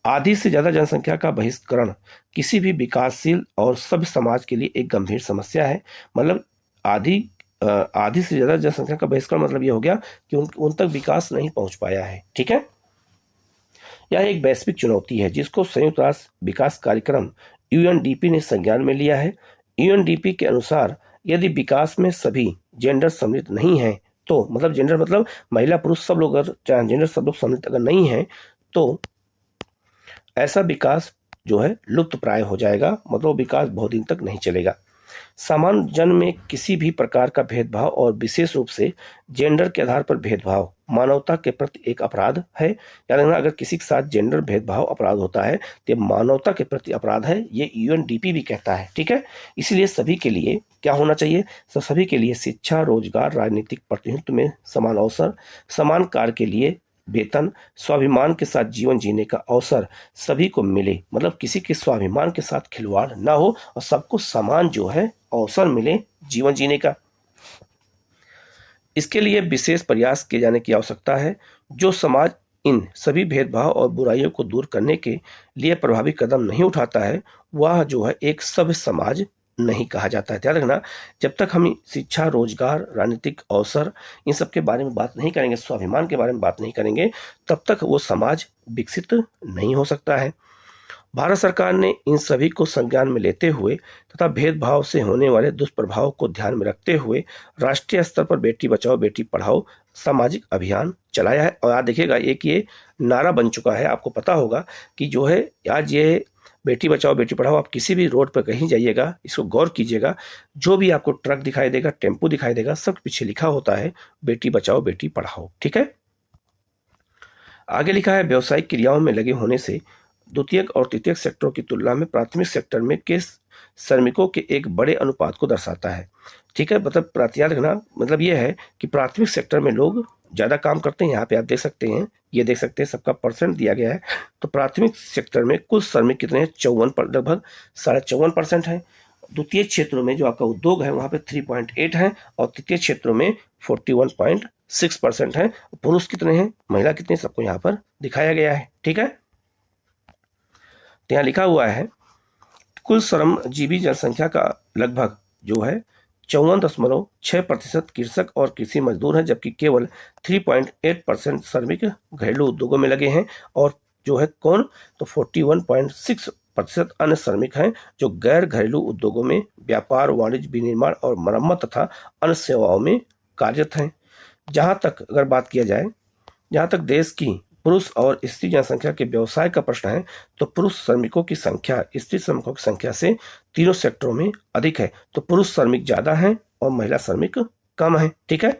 Speaker 2: आधी से ज्यादा जनसंख्या का बहिष्करण किसी भी विकासशील और सभ्य समाज के लिए एक गंभीर समस्या है। मतलब आधी से ज्यादा जनसंख्या का बहिष्करण मतलब ये हो गया कि उन तक विकास नहीं पहुंच पाया है, ठीक है। यह एक वैश्विक चुनौती है जिसको संयुक्त राष्ट्र विकास कार्यक्रम यूएनडीपी ने संज्ञान में लिया है। यूएनडीपी के अनुसार यदि विकास में सभी जेंडर सम्मिलित नहीं है, तो मतलब जेंडर मतलब महिला पुरुष सब लोग अगर ट्रांसजेंडर सब लोग सम्मिलित अगर नहीं है, तो ऐसा विकास जो है लुप्त प्राय हो जाएगा, मतलब विकास बहुत दिन तक नहीं चलेगा। सामान्य जन में किसी भी प्रकार का भेदभाव और विशेष रूप से जेंडर के आधार पर भेदभाव मानवता के प्रति एक अपराध है। यानी अगर किसी के साथ जेंडर भेदभाव अपराध होता है तो ये मानवता के प्रति अपराध है, ये यूएनडीपी भी कहता है, ठीक है। इसलिए सभी के लिए क्या होना चाहिए, तो सभी के लिए शिक्षा, रोजगार, राजनीतिक प्रतिनिधित्व में समान अवसर, समान कार्य के लिए वेतन, स्वाभिमान के साथ जीवन जीने का अवसर सभी को मिले, मतलब किसी के स्वाभिमान के साथ खिलवाड़ ना हो और सबको समान जो है अवसर मिले जीवन जीने का। इसके लिए विशेष प्रयास किए जाने की आवश्यकता है। जो समाज इन सभी भेदभाव और बुराइयों को दूर करने के लिए प्रभावी कदम नहीं उठाता है, वह जो है एक सभ्य समाज नहीं कहा जाता है। ध्यान रखना, जब तक हम शिक्षा, रोजगार, राजनीतिक अवसर इन सब के बारे में बात नहीं करेंगे, स्वाभिमान के बारे में बात नहीं करेंगे, तब तक वो समाज विकसित नहीं हो सकता है। भारत सरकार ने इन सभी को संज्ञान में लेते हुए तथा भेदभाव से होने वाले दुष्प्रभाव को ध्यान में रखते हुए राष्ट्रीय स्तर पर बेटी बचाओ बेटी पढ़ाओ सामाजिक अभियान चलाया है। और आज देखिएगा, एक ये नारा बन चुका है। आपको पता होगा कि जो है आज ये बेटी बचाओ बेटी पढ़ाओ, आप किसी भी रोड पर कहीं जाइएगा, इसको गौर कीजिएगा, जो भी आपको ट्रक दिखाई देगा, टेम्पो दिखाई देगा, सब पीछे लिखा होता है बेटी बचाओ बेटी पढ़ाओ। ठीक है, आगे लिखा है व्यवसायिक क्रियाओं में लगे होने से द्वितीयक और तृतीयक सेक्टरों की तुलना में प्राथमिक सेक्टर में के श्रमिकों के एक बड़े अनुपात को दर्शाता है। ठीक है, मतलब याद रखना, मतलब ये है कि प्राथमिक सेक्टर में लोग ज्यादा काम करते हैं। यहाँ पे आप देख सकते हैं, ये देख सकते हैं, सबका परसेंट दिया गया है। तो प्राथमिक सेक्टर में कुल श्रमिक कितने हैं? 54, लगभग 54.5% है। द्वितीय क्षेत्रों में जो आपका उद्योग है वहां पे 3.8 है और तृतीय क्षेत्रों में 41.6% है। पुरुष कितने हैं, महिला कितने, सबको यहाँ पर दिखाया गया है। ठीक है, तो यहाँ लिखा हुआ है कुल श्रमजीवी जनसंख्या का लगभग जो है 54.6% कृषक और कृषि मजदूर हैं, जबकि केवल 3.8% श्रमिक घरेलू उद्योगों में लगे हैं। और जो है कौन, तो 41.6% अन्य श्रमिक हैं जो गैर घरेलू उद्योगों में व्यापार, वाणिज्य, विनिर्माण और मरम्मत तथा अन्य सेवाओं में कार्यरत हैं। जहां तक अगर बात किया जाए, जहां तक देश की पुरुष और स्त्री जनसंख्या के व्यवसाय का प्रश्न है, तो पुरुष श्रमिकों की संख्या स्त्री श्रमिकों की संख्या से तीनों सेक्टरों में अधिक है। तो पुरुष श्रमिक ज्यादा हैं और महिला श्रमिक कम है। ठीक है,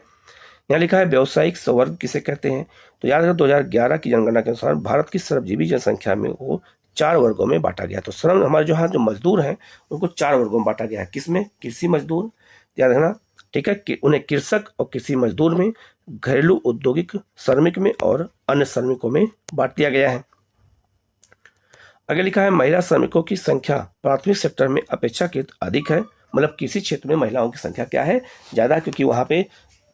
Speaker 2: यहाँ लिखा है व्यावसायिक वर्ग किसे कहते हैं, तो याद रखो 2011 की जनगणना के अनुसार भारत की श्रमजीवी जनसंख्या में वो 4 वर्गों में बांटा गया। तो श्रम हमारे जो मजदूर हैं उनको 4 वर्गों में बांटा गया है। किसमें? कृषि मजदूर, याद रखना। ठीक है, कि उन्हें कृषक और कृषि मजदूर में, घरेलू औद्योगिक श्रमिक में और अन्य श्रमिकों में बांट दिया गया है। आगे लिखा है महिला श्रमिकों की संख्या प्राथमिक सेक्टर में अपेक्षाकृत अधिक है। मतलब किसी क्षेत्र में महिलाओं की संख्या क्या है, ज्यादा, क्योंकि वहां पे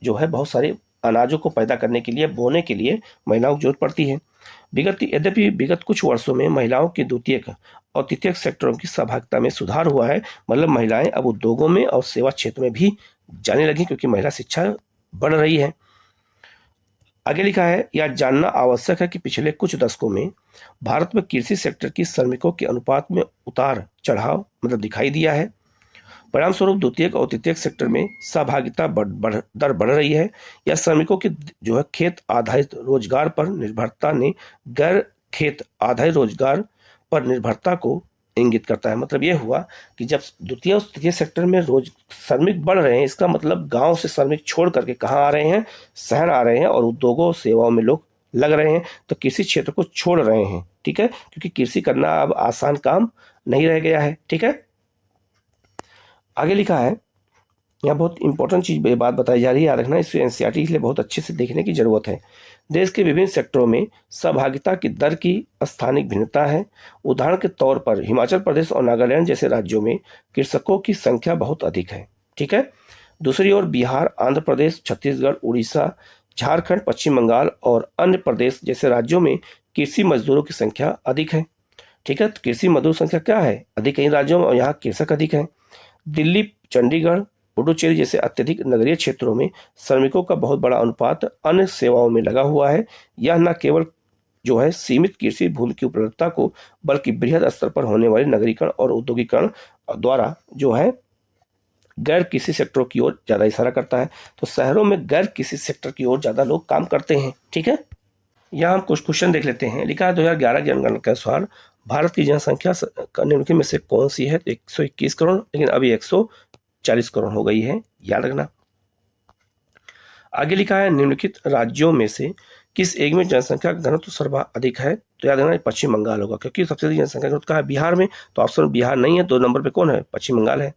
Speaker 2: जो है बहुत सारे अनाजों को पैदा करने के लिए, बोने के लिए महिलाओं की जरूरत पड़ती है। यद्यपि विगत कुछ वर्षों में महिलाओं के द्वितीयक और तृतीयक सेक्टरों की सहभागिता में सुधार हुआ है। मतलब महिलाएं अब उद्योगों में और सेवा क्षेत्र में भी जाने लगी, क्योंकि महिला शिक्षा बढ़ रही है। आगे लिखा है यह जानना आवश्यक है कि पिछले कुछ दशकों में भारत में कृषि सेक्टर की श्रमिकों के अनुपात में उतार चढ़ाव मतलब दिखाई दिया है। परिणाम स्वरूप द्वितीयक और तृतीयक सेक्टर में सहभागिता दर बढ़ रही है। यह श्रमिकों की जो है खेत आधारित रोजगार पर निर्भरता ने गैर खेत आधारित रोजगार पर निर्भरता को इंगित करता है। मतलब यह हुआ कि जब द्वितीय और तृतीय सेक्टर में रोज श्रमिक बढ़ रहे हैं, इसका मतलब गांव से श्रमिक छोड़ करके कहाँ आ रहे हैं, शहर आ रहे हैं और उद्योगों सेवाओं में लोग लग रहे हैं, तो कृषि क्षेत्र को छोड़ रहे हैं। ठीक है, क्योंकि कृषि करना अब आसान काम नहीं रह गया है। ठीक है, आगे लिखा है, यहाँ बहुत इंपॉर्टेंट चीज बात बताई जा रही है, याद रखना, इस एनसीईआरटी के लिए बहुत अच्छे से देखने की जरूरत है। देश के विभिन्न सेक्टरों में सहभागिता की दर की स्थानिक भिन्नता है। उदाहरण के तौर पर हिमाचल प्रदेश और नागालैंड जैसे राज्यों में कृषकों की संख्या बहुत अधिक है। ठीक है, दूसरी ओर बिहार, आंध्र प्रदेश, छत्तीसगढ़, उड़ीसा, झारखंड, पश्चिम बंगाल और अन्य प्रदेश जैसे राज्यों में कृषि मजदूरों की संख्या अधिक है। ठीक है, तो कृषि मजदूर संख्या क्या है, अधिक इन राज्यों में, और यहाँ कृषक अधिक है। दिल्ली, चंडीगढ़, पुडुचेरी जैसे अत्यधिक नगरीय क्षेत्रों में श्रमिकों का बहुत बड़ा अनुपात अन्य सेवाओं में लगा हुआ है। यह न केवल जो है सीमित कृषि भूमि की उपलब्धता को, बल्कि बृहद स्तर पर होने वाले नगरीकरण और औद्योगिकरण द्वारा जो है गैर कृषि सेक्टरों की ओर ज्यादा इशारा करता है। तो शहरों में गैर कृषि सेक्टर की ओर ज्यादा लोग काम करते हैं। ठीक है, यहाँ हम कुछ क्वेश्चन देख लेते हैं। लिखा है 2011 की जनगणना के अनुसार भारत की जनसंख्या निम्नलिखित में से कौन सी है, 121 करोड़, लेकिन अभी 140 करोड़ हो गई है, याद रखना। आगे लिखा है निम्नलिखित राज्यों में से किस एक में जनसंख्या का घनत्व सर्वाधिक है, तो याद रखना पश्चिम बंगाल होगा, क्योंकि सबसे अधिक जनसंख्या घनत्व कहाँ है, बिहार में। तो ऑप्शन बिहार नहीं है, 2 नंबर पे कौन है, पश्चिम बंगाल है।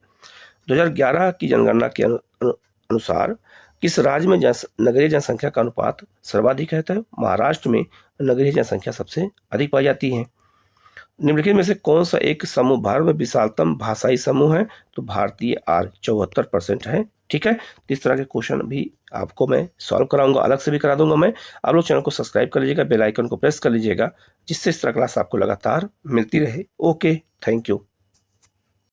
Speaker 2: 2011 की जनगणना के अनुसार किस राज्य में नगरीय जनसंख्या का अनुपात सर्वाधिक रहता है? महाराष्ट्र में नगरीय जनसंख्या सबसे अधिक पाई जाती है। निम्नलिखित में से कौन सा एक समूह भारत में विशालतम भाषाई समूह है? तो भारतीय आर्य 74% है। ठीक है, तो इस तरह के क्वेश्चन भी आपको मैं सॉल्व कराऊंगा, अलग से भी करा दूंगा मैं। आप लोग चैनल को सब्सक्राइब कर लीजिएगा, बेल आइकन को प्रेस कर लीजिएगा, जिससे इस तरह क्लास आपको लगातार मिलती रहे। Okay, thank you.